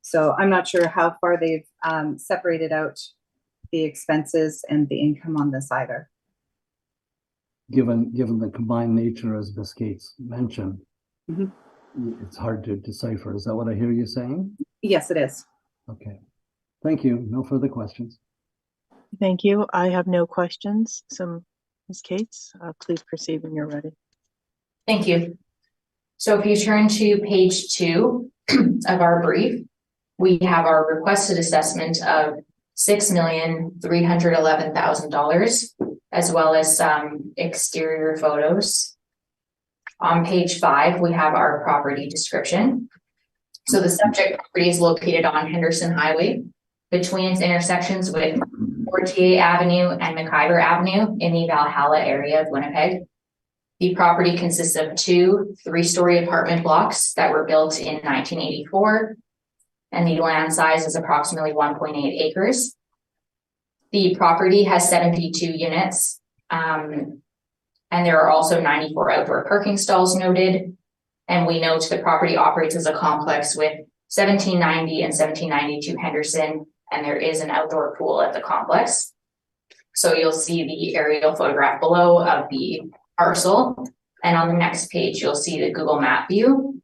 So I'm not sure how far they've separated out the expenses and the income on this either. Given the combined nature, as Ms. Gates mentioned, it's hard to decipher. Is that what I hear you saying? Yes, it is. Okay. Thank you. No further questions. Thank you. I have no questions. So, Ms. Cates, please proceed when you're ready. Thank you. So if you turn to page 2 of our brief, we have our requested assessment of $6,311,000, as well as some exterior photos. On page 5, we have our property description. So the subject property is located on Henderson Highway between its intersections with Portier Avenue and McIver Avenue in the Valhalla area of Winnipeg. The property consists of two 3-story apartment blocks that were built in 1984, and the land size is approximately 1.8 acres. The property has 72 units, and there are also 94 outdoor parking stalls noted. And we note the property operates as a complex with 1790 and 1792 Henderson, and there is an outdoor pool at the complex. So you'll see the aerial photograph below of the parcel, and on the next page, you'll see the Google Map view.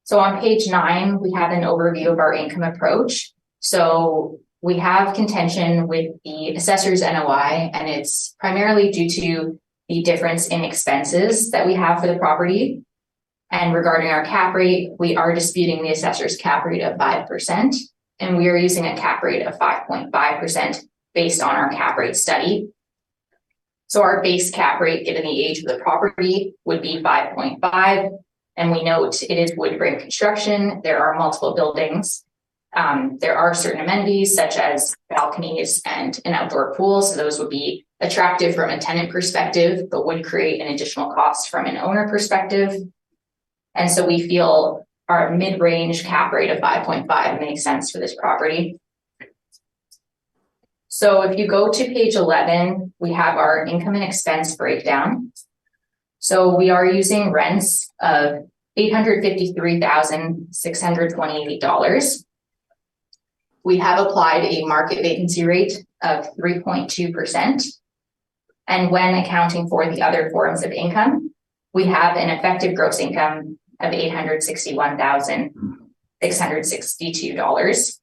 So on page 9, we have an overview of our income approach. So we have contention with the assessor's NOI, and it's primarily due to the difference in expenses that we have for the property. And regarding our cap rate, we are disputing the assessor's cap rate of 5%, and we are using a cap rate of 5.5% based on our cap rate study. So our base cap rate, given the age of the property, would be 5.5. And we note it is wood frame construction. There are multiple buildings. There are certain amenities such as balconies and an outdoor pool. So those would be attractive from a tenant perspective, but would create an additional cost from an owner perspective. And so we feel our mid-range cap rate of 5.5 makes sense for this property. So if you go to page 11, we have our income and expense breakdown. So we are using rents of $853,628. We have applied a market vacancy rate of 3.2%. And when accounting for the other forms of income, we have an effective gross income of $861,662.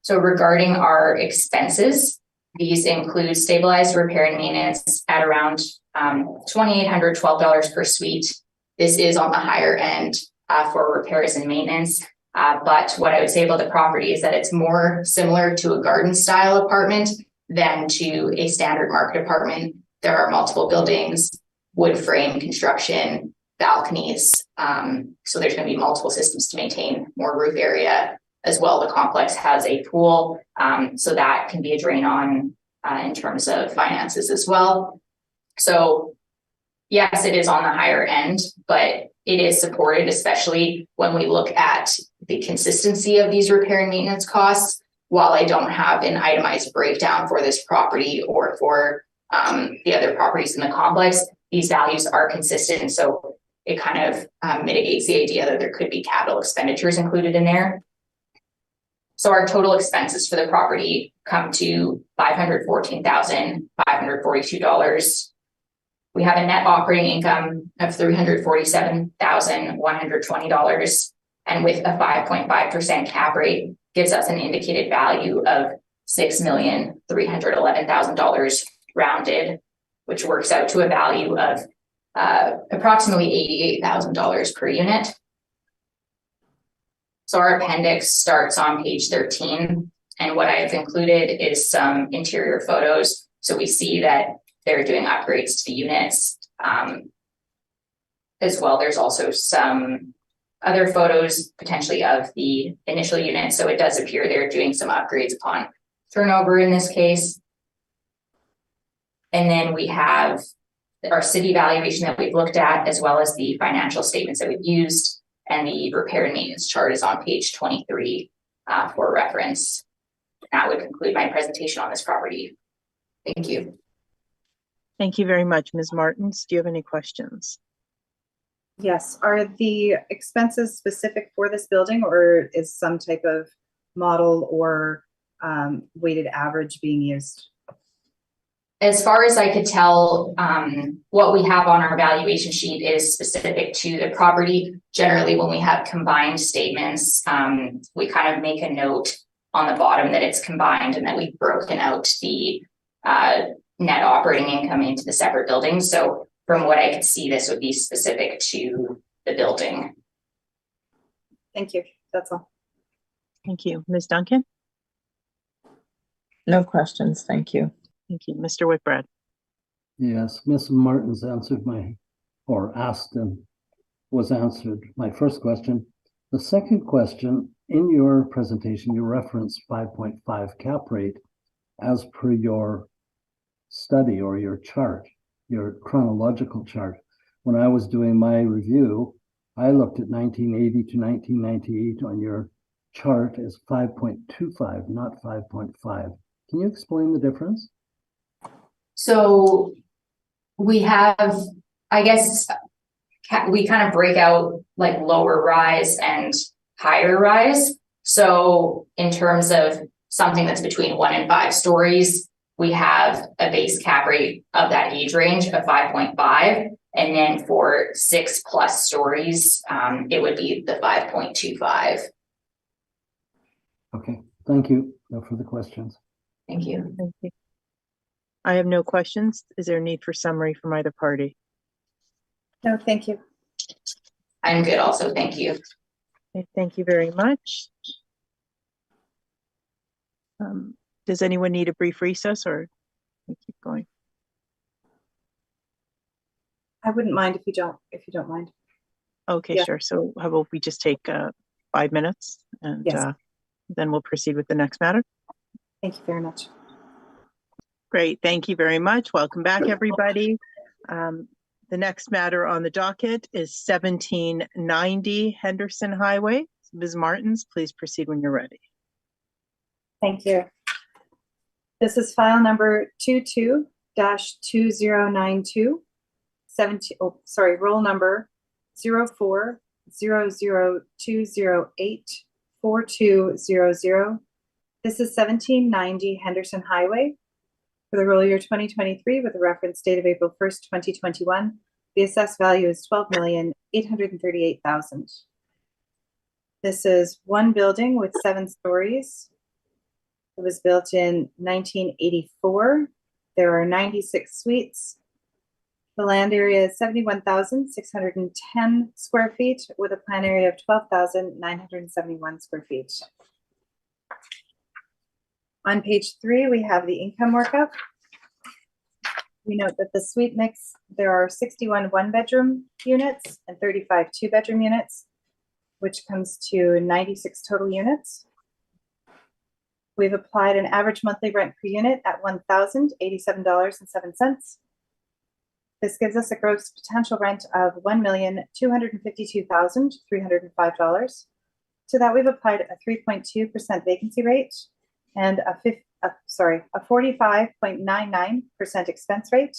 So regarding our expenses, these include stabilized repair and maintenance at around $2,812 per suite. This is on the higher end for repairs and maintenance. But what I would say about the property is that it's more similar to a garden style apartment than to a standard market apartment. There are multiple buildings, wood frame construction, balconies. So there's going to be multiple systems to maintain more roof area as well. The complex has a pool, so that can be a drain on in terms of finances as well. So yes, it is on the higher end, but it is supported, especially when we look at the consistency of these repair and maintenance costs. While I don't have an itemized breakdown for this property or for the other properties in the complex, these values are consistent. So it kind of mitigates the idea that there could be capital expenditures included in there. So our total expenses for the property come to $514,542. We have a net operating income of $347,120, and with a 5.5% cap rate gives us an indicated value of $6,311,000 rounded, which works out to a value of approximately $88,000 per unit. So our appendix starts on page 13, and what I've included is some interior photos. So we see that they're doing upgrades to the units. As well, there's also some other photos potentially of the initial unit. So it does appear they're doing some upgrades upon turnover in this case. And then we have our city valuation that we've looked at, as well as the financial statements that we've used, and the repair and maintenance chart is on page 23 for reference. That would conclude my presentation on this property. Thank you. Thank you very much, Ms. Martins. Do you have any questions? Yes. Are the expenses specific for this building, or is some type of model or weighted average being used? As far as I could tell, what we have on our valuation sheet is specific to the property. Generally, when we have combined statements, we kind of make a note on the bottom that it's combined and that we've broken out the net operating income into the separate buildings. So from what I could see, this would be specific to the building. Thank you. That's all. Thank you. Ms. Duncan? No questions, thank you. Thank you. Mr. Whitbread? Yes, Ms. Martins answered was answered my first question. The second question in your presentation, you referenced 5.5 cap rate as per your study or your chart, your chronological chart. When I was doing my review, I looked at 1980 to 1998 on your chart as 5.25, not 5.5. Can you explain the difference? So we have, I guess, we kind of break out like lower rise and higher rise. So in terms of something that's between 1 and 5 stories, we have a base cap rate of that age range of 5.5. And then for 6+ stories, it would be the 5.25. Okay, thank you. No further questions. Thank you. Thank you. I have no questions. Is there a need for summary from either party? No, thank you. I'm good also, thank you. Okay, thank you very much. Does anyone need a brief recess or we keep going? I wouldn't mind if you don't mind. Okay, Yeah. sure. So how about we just take 5 minutes and Yes. then we'll proceed with the next matter. Thank you very much. Great, thank you very much. Welcome back, everybody. The next matter on the docket is 1790 Henderson Highway. Ms. Martins, please proceed when you're ready. Thank you. This is file number 22-2092. Roll number 04-00208-4200. This is 1790 Henderson Highway for the roll year 2023 with a reference date of April 1st, 2021. The assessed value is $12,838,000. This is one building with 7 stories. It was built in 1984. There are 96 suites. The land area is 71,610 square feet with a plan area of 12,971 square feet. On page 3, we have the income workup. We note that the suite mix, there are 61 one-bedroom units and 35 two-bedroom units, which comes to 96 total units. We've applied an average monthly rent per unit at $1,087.07. This gives us a gross potential rent of $1,252,305. To that, we've applied a 3.2% vacancy rate and a 45.99% expense rate,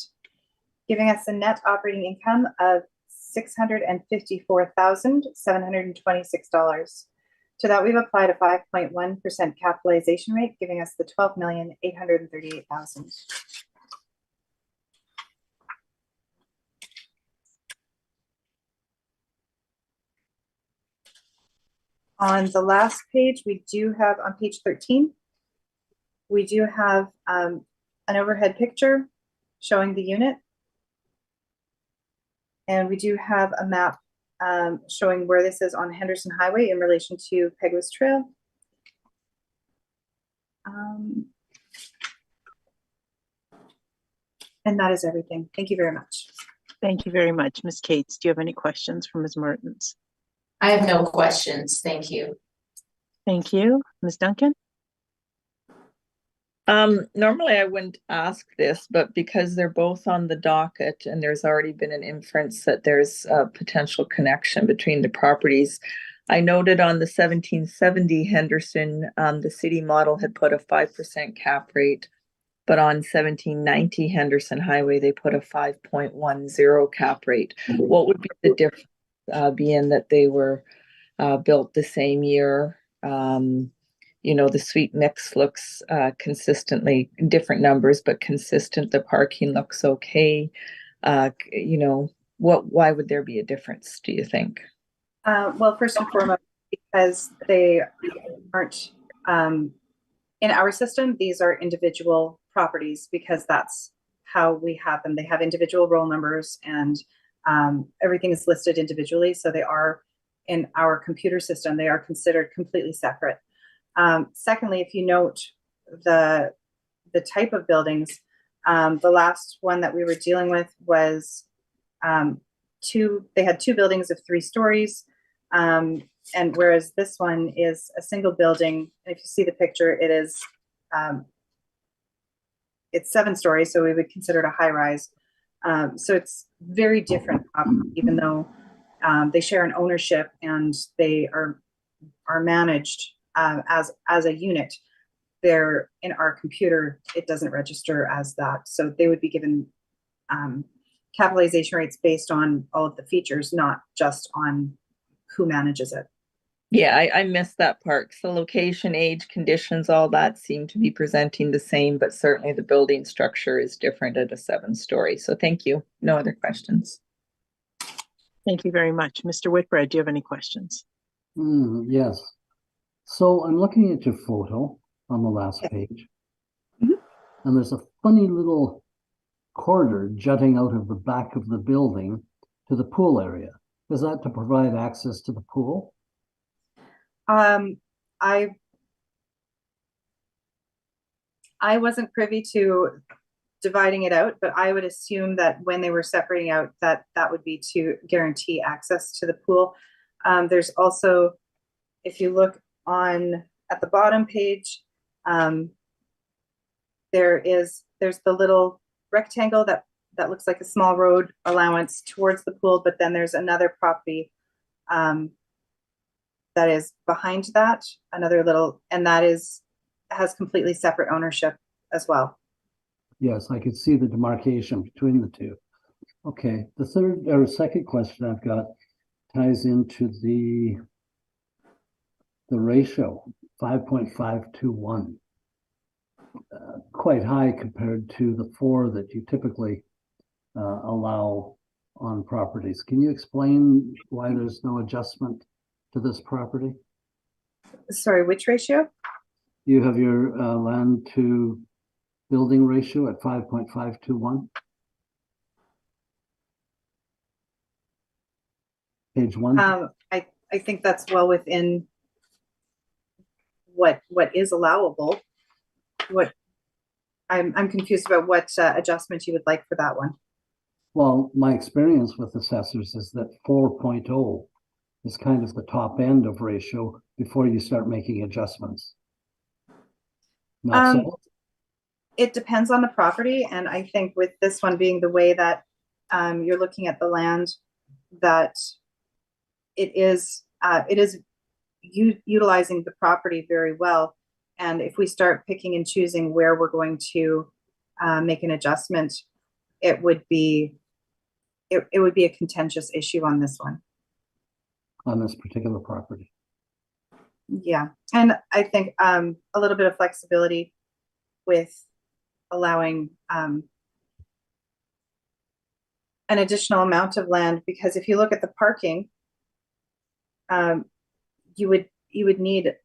giving us a net operating income of $654,726. To that, we've applied a 5.1% capitalization rate, giving us the $12,838,000. On the last page, we do have, on page 13, we do have an overhead picture showing the unit. And we do have a map showing where this is on Henderson Highway in relation to Peguis Trail. And that is everything. Thank you very much. Thank you very much. Ms. Cates, do you have any questions for Ms. Martins? I have no questions, thank you. Thank you. Ms. Duncan? Normally I wouldn't ask this, but because they're both on the docket and there's already been an inference that there's a potential connection between the properties, I noted on the 1770 Henderson, the city model had put a 5% cap rate, but on 1790 Henderson Highway, they put a 5.10 cap rate. What would be the difference, being that they were built the same year? You know, the suite mix looks consistently, different numbers, but consistent. The parking looks okay. You know, why would there be a difference, do you think? Well, first and foremost, because they aren't, in our system, these are individual properties because that's how we have them. They have individual roll numbers and everything is listed individually. So they are, in our computer system, they are considered completely separate. Secondly, if you note the type of buildings, the last one that we were dealing with was they had 2 buildings of 3 stories. And whereas this one is a single building, and if you see the picture, it is, it's 7 stories, so we would consider it a high rise. So it's very different, even though they share an ownership and they are managed as a unit. They're in our computer, it doesn't register as that. So they would be given capitalization rates based on all of the features, not just on who manages it. Yeah, I missed that part. So location, age, conditions, all that seem to be presenting the same, but certainly the building structure is different at a 7-story. So thank you. No other questions. Thank you very much. Mr. Whitbread, do you have any questions? Yes. So I'm looking at your photo on the last page, and there's a funny little corridor jutting out of the back of the building to the pool area. Is that to provide access to the pool? I wasn't privy to dividing it out, but I would assume that when they were separating out, that would be to guarantee access to the pool. There's also, if you look at the bottom page, there's the little rectangle that looks like a small road allowance towards the pool, but then there's another property that is behind that, another little, and that has completely separate ownership as well. Yes, I could see the demarcation between the two. Okay, the second question I've got ties into the ratio, 5.521. Quite high compared to the 4 that you typically allow on properties. Can you explain why there's no adjustment to this property? Sorry, which ratio? You have your land to building ratio at 5.521. Page 1. I think that's well within what is allowable. I'm confused about what adjustment you would like for that one. Well, my experience with assessors is that 4.0 is kind of the top end of ratio before you start making adjustments. Not so? It depends on the property, and I think with this one being the way that you're looking at the land, that it is utilizing the property very well. And if we start picking and choosing where we're going to make an adjustment, it would be a contentious issue on this one. On this particular property. Yeah, and I think a little bit of flexibility with allowing an additional amount of land, because if you look at the parking, you would need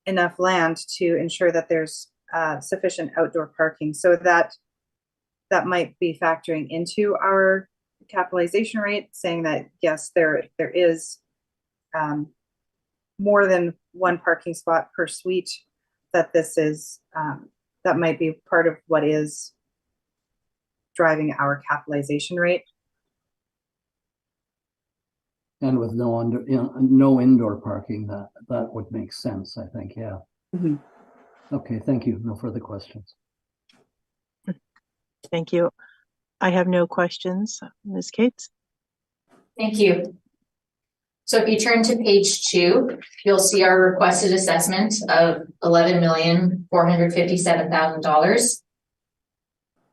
enough land to ensure that there's sufficient outdoor parking. So that might be factoring into our capitalization rate, saying that yes, there is more than one parking spot per suite, that this is that might be part of what is driving our capitalization rate. And with no indoor parking, that would make sense, I think. Yeah. Mm-hmm. Okay, thank you. No further questions. Thank you. I have no questions. Ms. Cates? Thank you. So if you turn to page 2, you'll see our requested assessment of $11,457,000.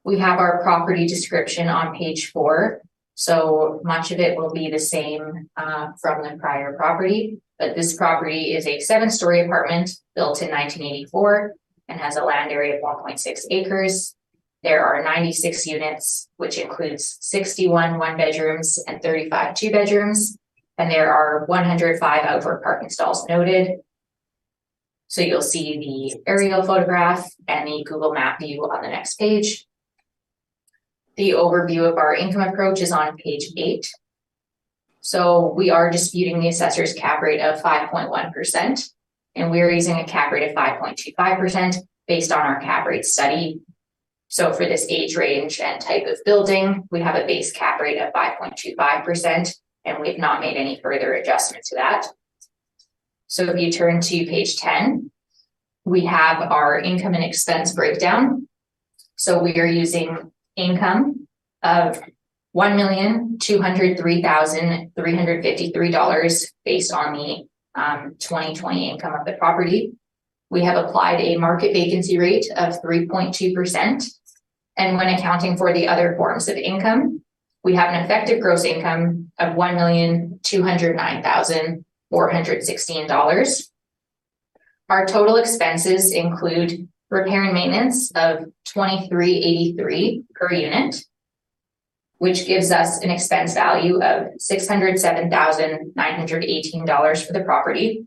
We have our property description on page 4. So much of it will be the same from the prior property, but this property is a 7-story apartment built in 1984 and has a land area of 1.6 acres. There are 96 units, which includes 61 1-bedrooms and 35 2-bedrooms. And there are 105 outdoor parking stalls noted. So you'll see the aerial photograph and the Google Map view on the next page. The overview of our income approach is on page 8. So we are disputing the assessor's cap rate of 5.1%, and we're using a cap rate of 5.25% based on our cap rate study. So for this age range and type of building, we have a base cap rate of 5.25%, and we've not made any further adjustment to that. So if you turn to page 10, we have our income and expense breakdown. So we are using income of $1,203,353 based on the 2020 income of the property. We have applied a market vacancy rate of 3.2%. And when accounting for the other forms of income, we have an effective gross income of $1,209,416. Our total expenses include repair and maintenance of $23.83 per unit, which gives us an expense value of $607,918 for the property.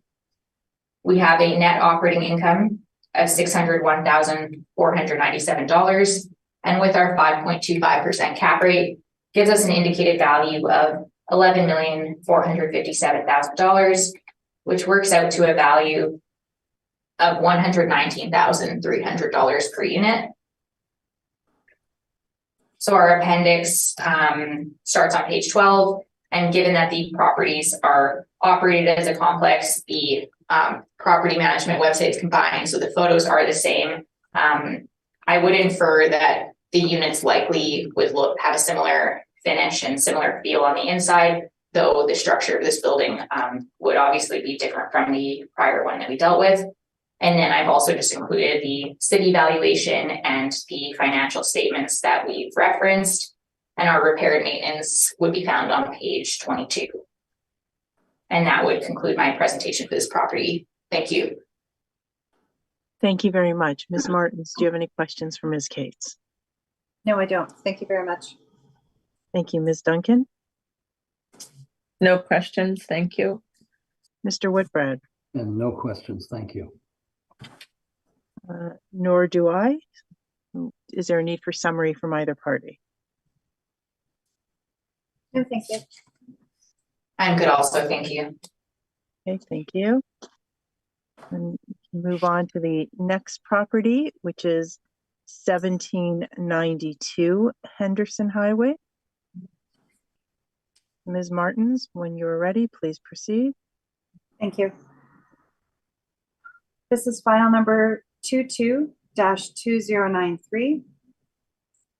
We have a net operating income of $601,497, and with our 5.25% cap rate, gives us an indicated value of $11,457,000, which works out to a value of $119,300 per unit. So our appendix starts on page 12, and given that the properties are operated as a complex, the property management website is combined, so the photos are the same. I would infer that the units likely would have a similar finish and similar feel on the inside, though the structure of this building would obviously be different from the prior one that we dealt with. And then I've also just included the city valuation and the financial statements that we've referenced, and our repair and maintenance would be found on page 22. And that would conclude my presentation for this property. Thank you. Thank you very much. Ms. Martins, do you have any questions for Ms. Cates? No, I don't. Thank you very much. Thank you. Ms. Duncan? No questions, thank you. Mr. Whitbread? And no questions, thank you. Nor do I. Is there a need for summary from either party? No, thank you. I'm good also, thank you. Okay, thank you. And we can move on to the next property, which is 1792 Henderson Highway. Ms. Martins, when you're ready, please proceed. Thank you. This is file number 22-2093,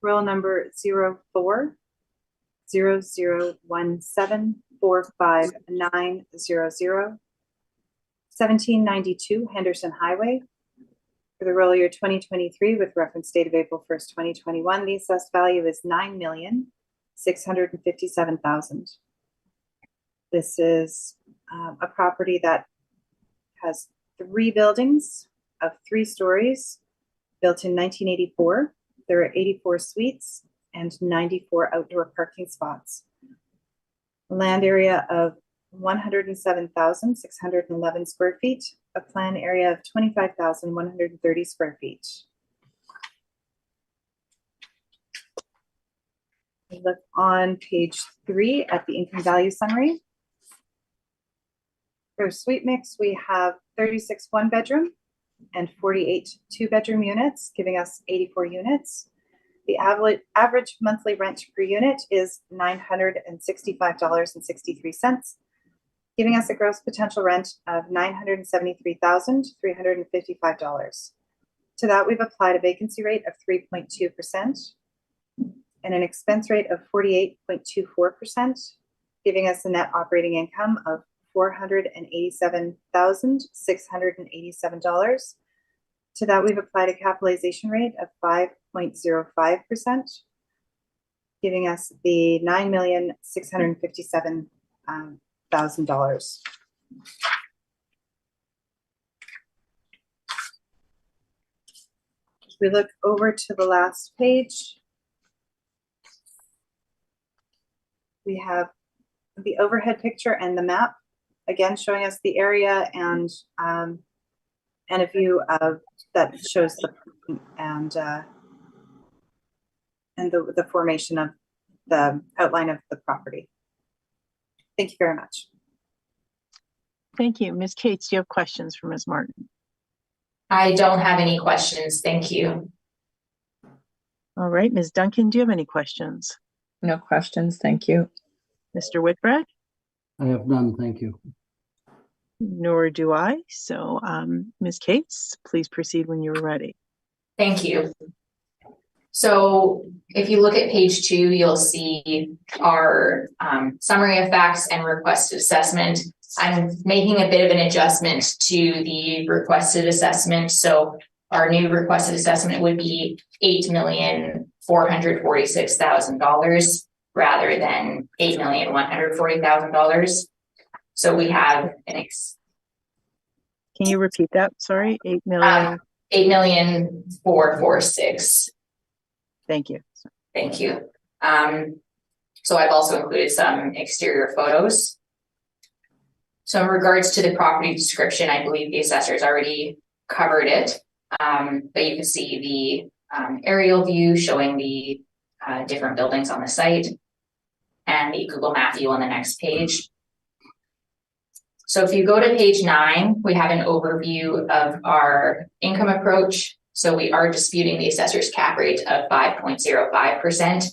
roll number 040017459900, 1792 Henderson Highway. For the roll year 2023 with reference date of April 1st, 2021, the assessed value is $9,657,000. This is a property that has 3 buildings of 3 stories, built in 1984. There are 84 suites and 94 outdoor parking spots. A land area of 107,611 square feet, a plan area of 25,130 square feet. We look on page 3 at the income value summary. For suite mix, we have 36 one-bedroom and 48 two-bedroom units, giving us 84 units. The average monthly rent per unit is $965.63, giving us a gross potential rent of $973,355. To that, we've applied a vacancy rate of 3.2% and an expense rate of 48.24%, giving us a net operating income of $487,687. To that, we've applied a capitalization rate of 5.05%, giving us the $9,657,000. If we look over to the last page, we have the overhead picture and the map, again showing us the area and a view of that shows the the formation of the outline of the property. Thank you very much. Thank you. Ms. Cates, do you have questions for Ms. Martin? I don't have any questions, thank you. All right, Ms. Duncan, do you have any questions? No questions, thank you. Mr. Whitbread? I have none, thank you. Nor do I. So, Ms. Cates, please proceed when you're ready. Thank you. So if you look at page 2, you'll see our summary of facts and requested assessment. I'm making a bit of an adjustment to the requested assessment. So our new requested assessment would be $8,446,000 rather than $8,140,000. So we have an Can you repeat that? Sorry, 8 million. 8,446. Thank you. Thank you. So I've also included some exterior photos. So in regards to the property description, I believe the assessor's already covered it. But you can see the aerial view showing the different buildings on the site and the Google Map view on the next page. So if you go to page 9, we have an overview of our income approach. So we are disputing the assessor's cap rate of 5.05%,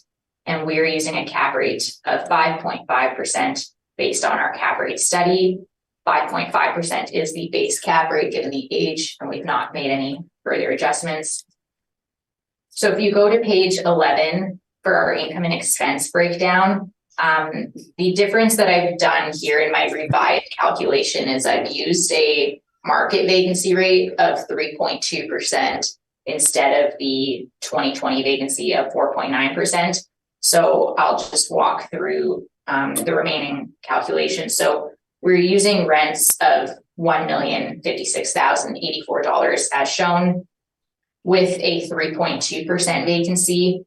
and we're using a cap rate of 5.5% based on our cap rate study. 5.5% is the base cap rate given the age, and we've not made any further adjustments. So if you go to page 11 for our income and expense breakdown, the difference that I've done here in my revised calculation is I've used a market vacancy rate of 3.2% instead of the 2020 vacancy of 4.9%. So I'll just walk through the remaining calculations. So we're using rents of $1,056,084 as shown with a 3.2% vacancy,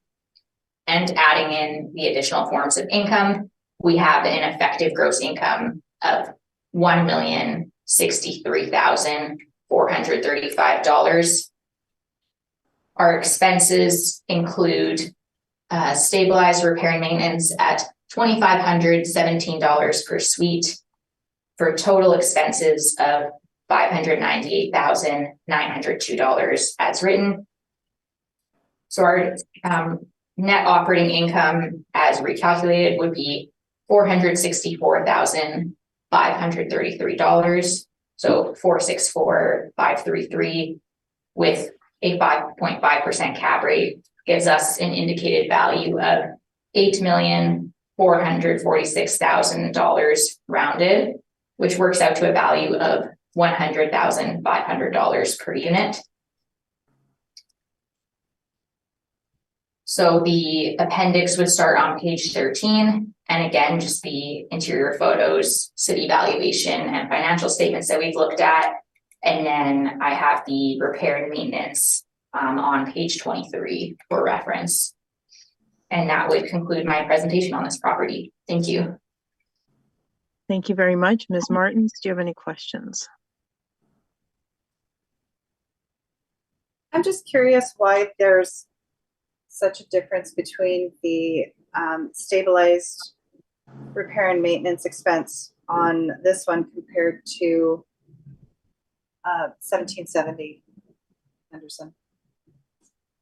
and adding in the additional forms of income, we have an effective gross income of $1,063,435. Our expenses include stabilized repair and maintenance at $2,517 per suite for total expenses of $598,902 as written. So our net operating income as recalculated would be $464,533. So $464,533 with a 5.5% cap rate gives us an indicated value of $8,446,000 rounded, which works out to a value of $100,500 per unit. So the appendix would start on page 13, and again, just the interior photos, city valuation, and financial statements that we've looked at. And then I have the repair and maintenance on page 23 for reference. And that would conclude my presentation on this property. Thank you. Thank you very much. Ms. Martins, do you have any questions? I'm just curious why there's such a difference between the stabilized repair and maintenance expense on this one compared to 1770 Henderson.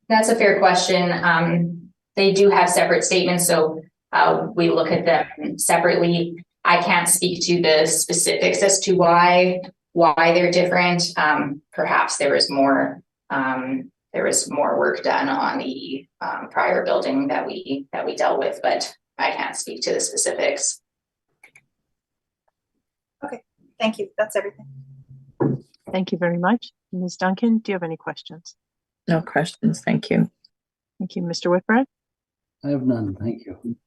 That's a fair question. They do have separate statements, so we look at them separately. I can't speak to the specifics as to why they're different. Perhaps there was more work done on the prior building that we dealt with, but I can't speak to the specifics. Okay, thank you. That's everything. Thank you very much. Ms. Duncan, do you have any questions? No questions, thank you. Thank you. Mr. Whitbread? I have none, thank you.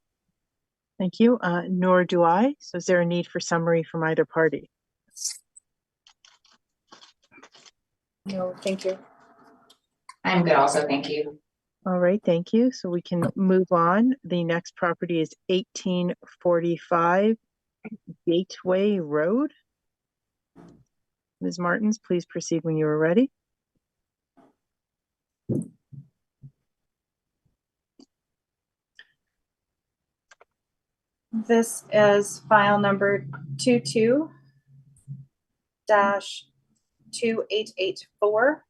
Thank you. Nor do I. So is there a need for summary from either party? No, thank you. I'm good also, thank you. All right, thank you. So we can move on. The next property is 1845 Gateway Road. Ms. Martins, please proceed when you are ready. This is file number 22-2884.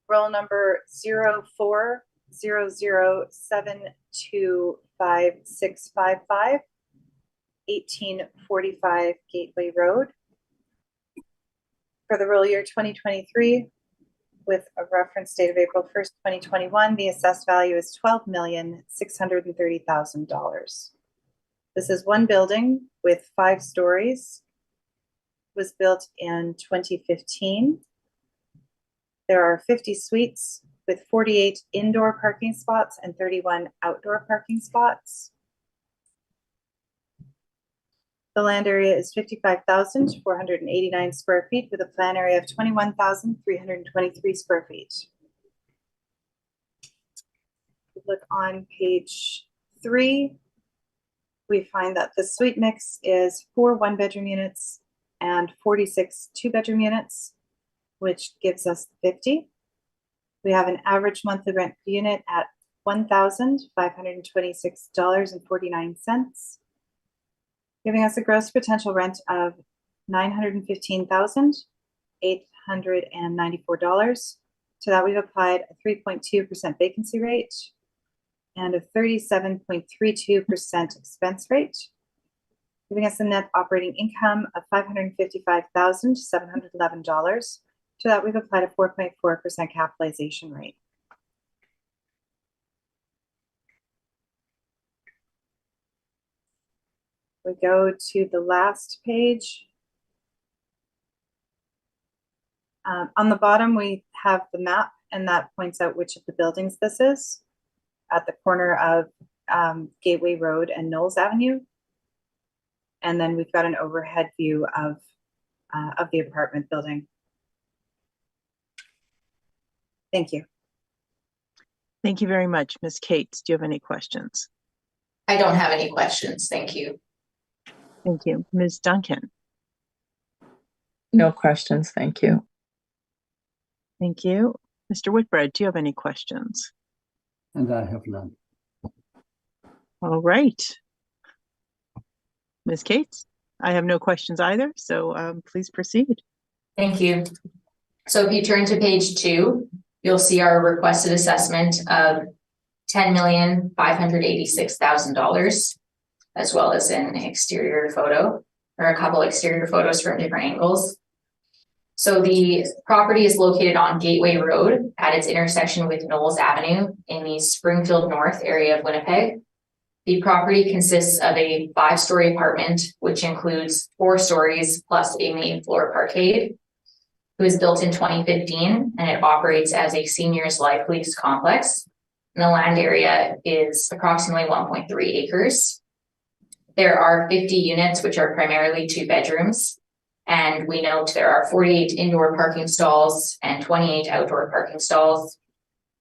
Roll number 0400725655, 1845 Gateway Road. For the roll year 2023, with a reference date of April 1st, 2021, the assessed value is $12,630,000. This is one building with 5 stories. Was built in 2015. There are 50 suites with 48 indoor parking spots and 31 outdoor parking spots. The land area is 55,489 square feet with a plan area of 21,323 square feet. Look on page 3. We find that the suite mix is 4 one-bedroom units and 46 two-bedroom units, which gives us 50. We have an average monthly rent per unit at $1,526.49, giving us a gross potential rent of $915,894. To that, we've applied a 3.2% vacancy rate and a 37.32% expense rate, giving us a net operating income of $555,711. To that, we've applied a 4.4% capitalization rate. We go to the last page. On the bottom, we have the map, and that points out which of the buildings this is at the corner of Gateway Road and Knowles Avenue. And then we've got an overhead view of the apartment building. Thank you. Thank you very much. Ms. Cates, do you have any questions? I don't have any questions. Thank you. Thank you. Ms. Duncan? No questions, thank you. Thank you. Mr. Whitbread, do you have any questions? And I have none. All right. Ms. Cates? I have no questions either, so please proceed. Thank you. So if you turn to page 2, you'll see our requested assessment of $10,586,000, as well as an exterior photo or a couple exterior photos from different angles. So the property is located on Gateway Road at its intersection with Knowles Avenue in the Springfield North area of Winnipeg. The property consists of a 5-story apartment, which includes 4 stories plus a main floor parkade. It was built in 2015 and it operates as a seniors life lease complex. And the land area is approximately 1.3 acres. There are 50 units, which are primarily 2 bedrooms. And we note there are 48 indoor parking stalls and 28 outdoor parking stalls.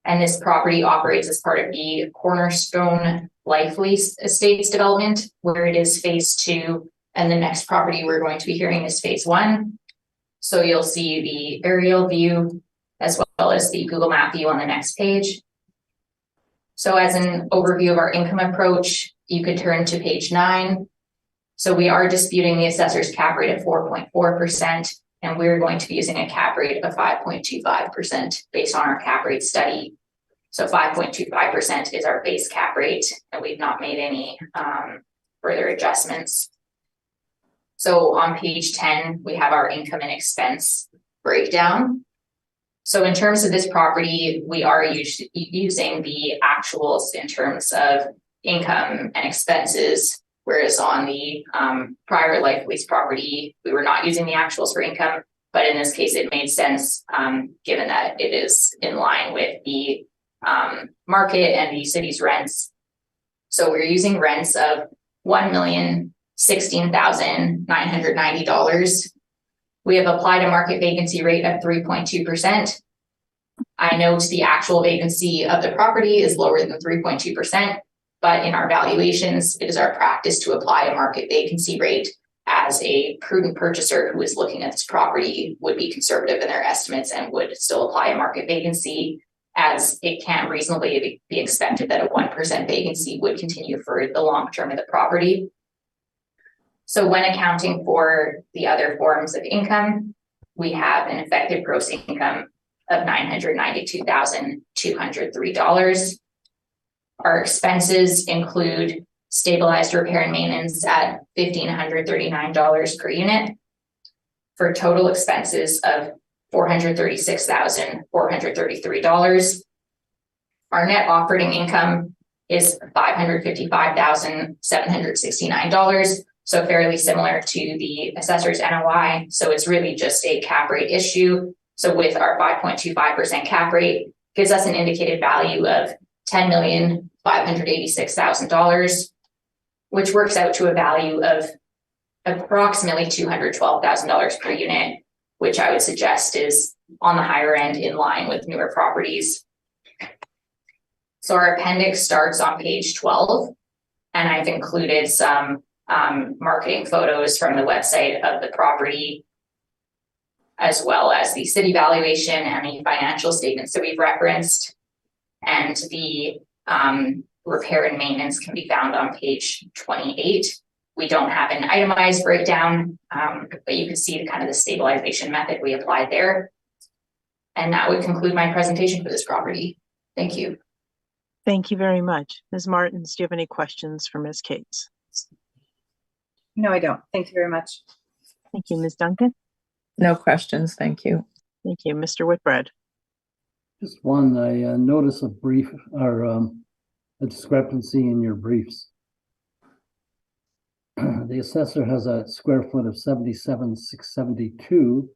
And this property operates as part of the Cornerstone Life Lease Estates development, where it is phase 2. And the next property we're going to be hearing is phase 1. So you'll see the aerial view as well as the Google Map view on the next page. So as an overview of our income approach, you could turn to page 9. So we are disputing the assessor's cap rate of 4.4%, and we're going to be using a cap rate of 5.25% based on our cap rate study. So 5.25% is our base cap rate, and we've not made any further adjustments. So on page 10, we have our income and expense breakdown. So in terms of this property, we are using the actuals in terms of income and expenses, whereas on the prior life lease property, we were not using the actuals for income, but in this case, it made sense given that it is in line with the market and the city's rents. So we're using rents of $1,016,990. We have applied a market vacancy rate of 3.2%. I note the actual vacancy of the property is lower than 3.2%, but in our valuations, it is our practice to apply a market vacancy rate as a prudent purchaser who is looking at this property would be conservative in their estimates and would still apply a market vacancy, as it can reasonably be expected that a 1% vacancy would continue for the long term of the property. So when accounting for the other forms of income, we have an effective gross income of $992,203. Our expenses include stabilized repair and maintenance at $1,539 per unit. for total expenses of $436,433. Our net operating income is $555,769. So fairly similar to the assessor's NOI. So it's really just a cap rate issue. So with our 5.25% cap rate, gives us an indicated value of $10,586,000, which works out to a value of approximately $212,000 per unit, which I would suggest is on the higher end in line with newer properties. So our appendix starts on page 12, and I've included some marketing photos from the website of the property, as well as the city valuation and the financial statements that we've referenced. And the repair and maintenance can be found on page 28. We don't have an itemized breakdown, but you can see kind of the stabilization method we applied there. And that would conclude my presentation for this property. Thank you. Thank you very much. Ms. Martins, do you have any questions for Ms. Cates? No, I don't. Thank you very much. Thank you, Ms. Duncan. No questions, thank you. Thank you, Mr. Whitbread. Just one, I notice a brief or a discrepancy in your briefs. The assessor has a square foot of 77,672,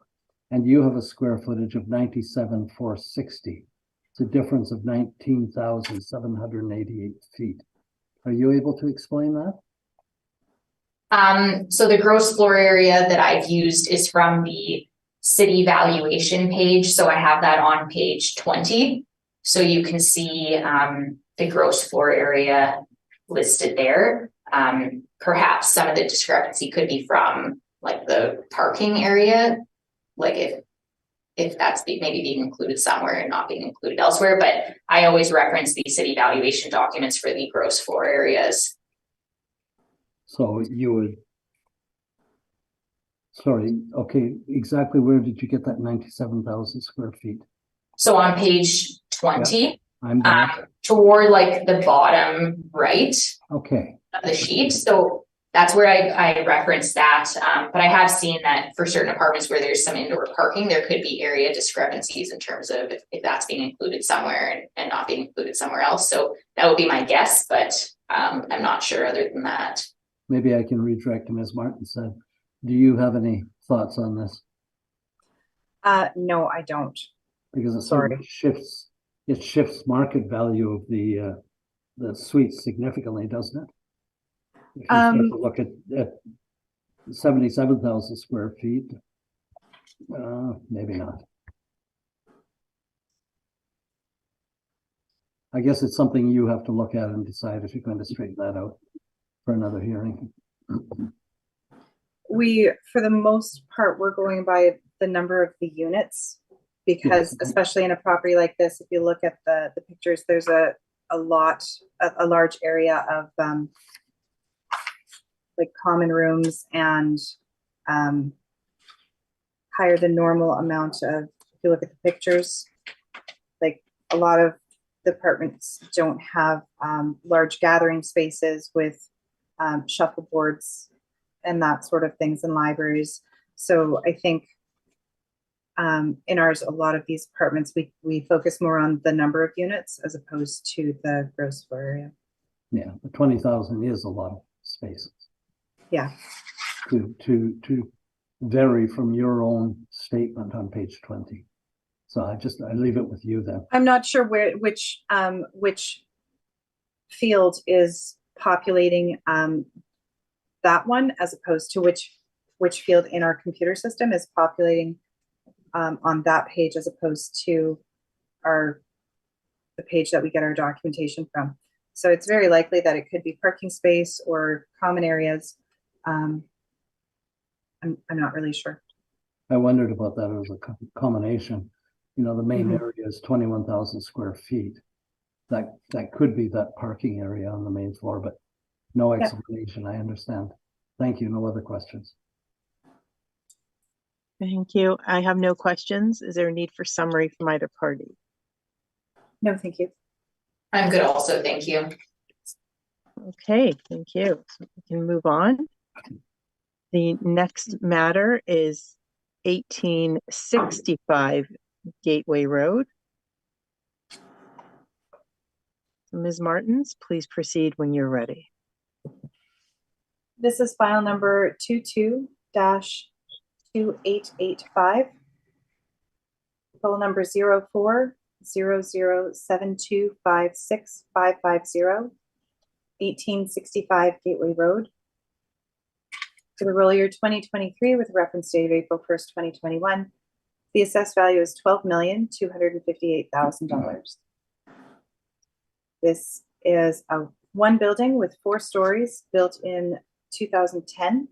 and you have a square footage of 97,460. It's a difference of 19,788 feet. Are you able to explain that? So the gross floor area that I've used is from the city valuation page. So I have that on page 20. So you can see the gross floor area listed there. Perhaps some of the discrepancy could be from like the parking area, like if that's maybe being included somewhere and not being included elsewhere. But I always reference the city valuation documents for the gross floor areas. So you would, sorry, okay, exactly where did you get that 97,000 square feet? So on page 20, I'm there. toward like the bottom right Okay, of the sheet. So that's where I referenced that. But I have seen that for certain apartments where there's some indoor parking, there could be area discrepancies in terms of if that's being included somewhere and not being included somewhere else. So that would be my guess, but I'm not sure other than that. maybe I can redirect to Ms. Martin said. Do you have any thoughts on this? No, I don't. Because it Sorry. certainly shifts market value of the suites significantly, doesn't it? If you start to look at 77,000 square feet, maybe not. I guess it's something you have to look at and decide if you're going to straighten that out for another hearing. For the most part, we're going by the number of the units, because especially in a property like this, if you look at the pictures, there's a large area of like common rooms and higher than normal amount of, if you look at the pictures, like a lot of the apartments don't have large gathering spaces with shuffleboards and that sort of things in libraries. So I think in ours, a lot of these apartments, we focus more on the number of units as opposed to the gross floor area. Yeah, but 20,000 is a lot of space. Yeah. To vary from your own statement on page 20. So I leave it with you then. I'm not sure which field is populating that one, as opposed to which field in our computer system is populating on that page, as opposed to the page that we get our documentation from. So it's very likely that it could be parking space or common areas. I'm not really sure. I wondered about that as a combination. You know, the main area is 21,000 square feet. That could be that parking area on the main floor, but no explanation. I understand. Thank you. No other questions. Thank you. I have no questions. Is there a need for summary from either party? No, thank you. I'm good also, thank you. Okay, thank you. So we can move on. The next matter is 1865 Gateway Road. Ms. Martins, please proceed when you're ready. This is file number 22-2885. Total number 040072565550, 1865 Gateway Road. For the roll year 2023 with reference date of April 1st, 2021, the assessed value is $12,258,000. This is one building with 4 stories built in 2010.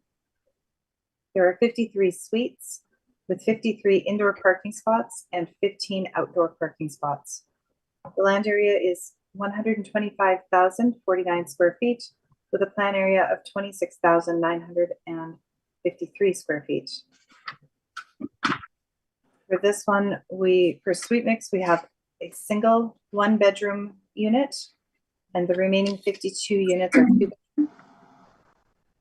There are 53 suites with 53 indoor parking spots and 15 outdoor parking spots. The land area is 125,049 square feet with a plan area of 26,953 square feet. For this one, for suite mix, we have a single 1-bedroom unit, and the remaining 52 units are 2-bedroom.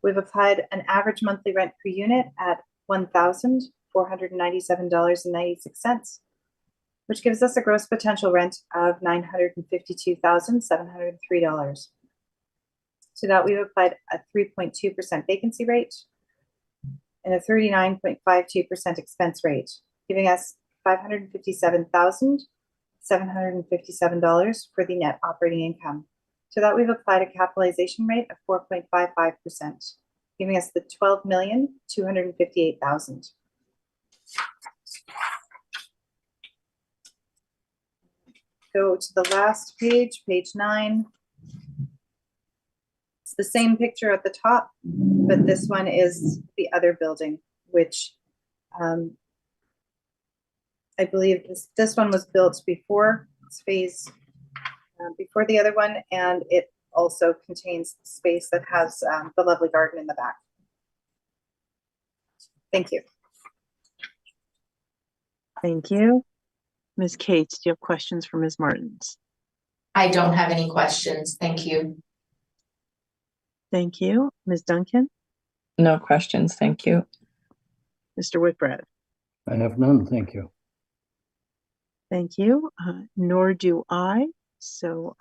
We've applied an average monthly rent per unit at $1,497.96, which gives us a gross potential rent of $952,703. To that, we've applied a 3.2% vacancy rate and a 39.52% expense rate, giving us $557,757 for the net operating income. To that, we've applied a capitalization rate of 4.55%, giving us the $12,258,000. Go to the last page, page 9. It's the same picture at the top, but this one is the other building, which I believe this one was built before before the other one, and it also contains space that has the lovely garden in the back. Thank you. Thank you. Ms. Cates, do you have questions for Ms. Martins? I don't have any questions. Thank you. Thank you. Ms. Duncan? No questions, thank you. Mr. Whitbread? I have none, thank you. Thank you. Nor do I. So,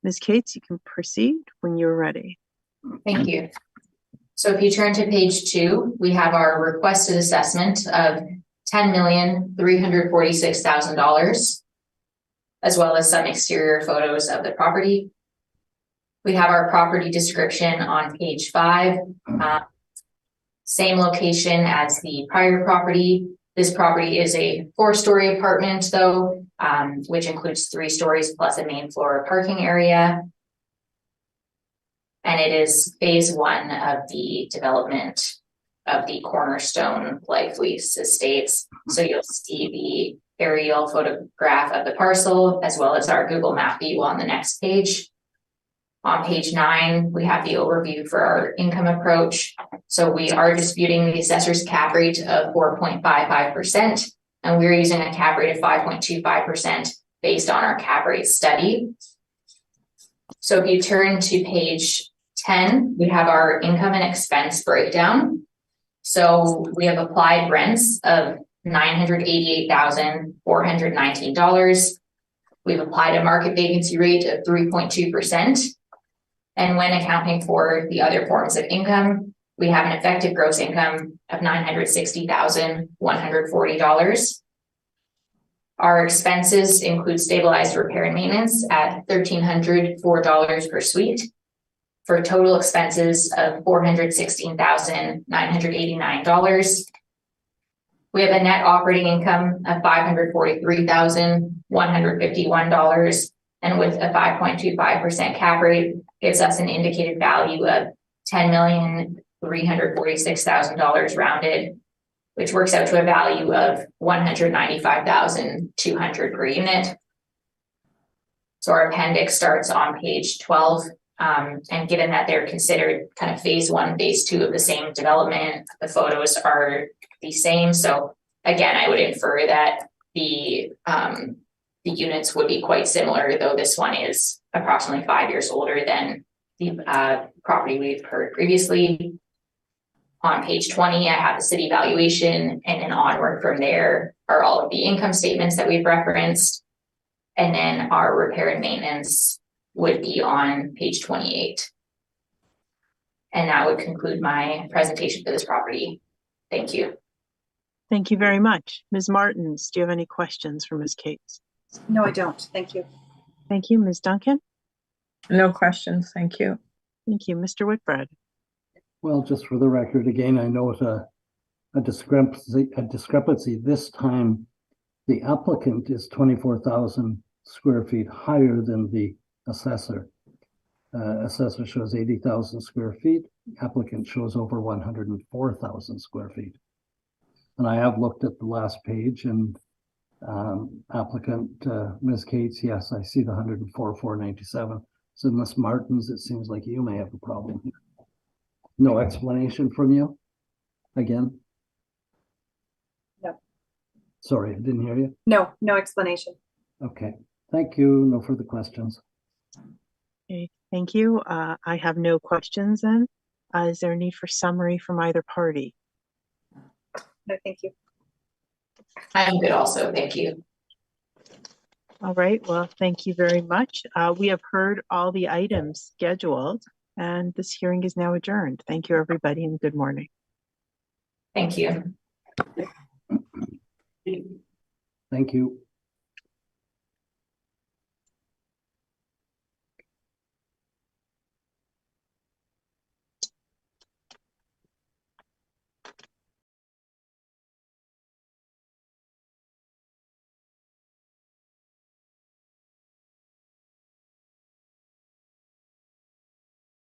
Ms. Cates, you can proceed when you're ready. Thank you. So if you turn to page 2, we have our requested assessment of $10,346,000, as well as some exterior photos of the property. We have our property description on page 5. Same location as the prior property. This property is a 4-story apartment though, which includes 3 stories plus a main floor parking area. And it is phase 1 of the development of the Cornerstone Life Lease Estates. So you'll see the aerial photograph of the parcel as well as our Google Map view on the next page. On page 9, we have the overview for our income approach. So we are disputing the assessor's cap rate of 4.55%, and we're using a cap rate of 5.25% based on our cap rate study. So if you turn to page 10, we have our income and expense breakdown. So we have applied rents of $988,419. We've applied a market vacancy rate of 3.2%. And when accounting for the other forms of income, we have an effective gross income of $960,140. Our expenses include stabilized repair and maintenance at $1,304 per suite, for total expenses of $416,989. We have a net operating income of $543,151, and with a 5.25% cap rate, gives us an indicated value of $10,346,000 rounded, which works out to a value of $195,200 per unit. So our appendix starts on page 12. And given that they're considered kind of phase 1, phase 2 of the same development, the photos are the same. So again, I would infer that the units would be quite similar, though this one is approximately 5 years older than the property we've heard previously. on page 20, I have the city valuation, and then onward from there are all of the income statements that we've referenced. And then our repair and maintenance would be on page 28. And that would conclude my presentation for this property. Thank you. Thank you very much. Ms. Martins, do you have any questions for Ms. Cates? No, I don't. Thank you. Thank you. Ms. Duncan? No questions, thank you. Thank you. Mr. Whitbread? Well, just for the record, again, I note a discrepancy. This time, the applicant is 24,000 square feet higher than the assessor. Assessor shows 80,000 square feet. Applicant shows over 104,000 square feet. And I have looked at the last page, and applicant Ms. Cates, yes, I see the 104,497. So Ms. Martins, it seems like you may have a problem here. No explanation from you? Again? No. Sorry, I didn't hear you. No, no explanation. Okay, thank you. No further questions. Okay, thank you. I have no questions then. Is there a need for summary from either party? No, thank you. I'm good also, thank you. All right, well, thank you very much. We have heard all the items scheduled, and this hearing is now adjourned. Thank you, everybody, and good morning. Thank you. Thank you.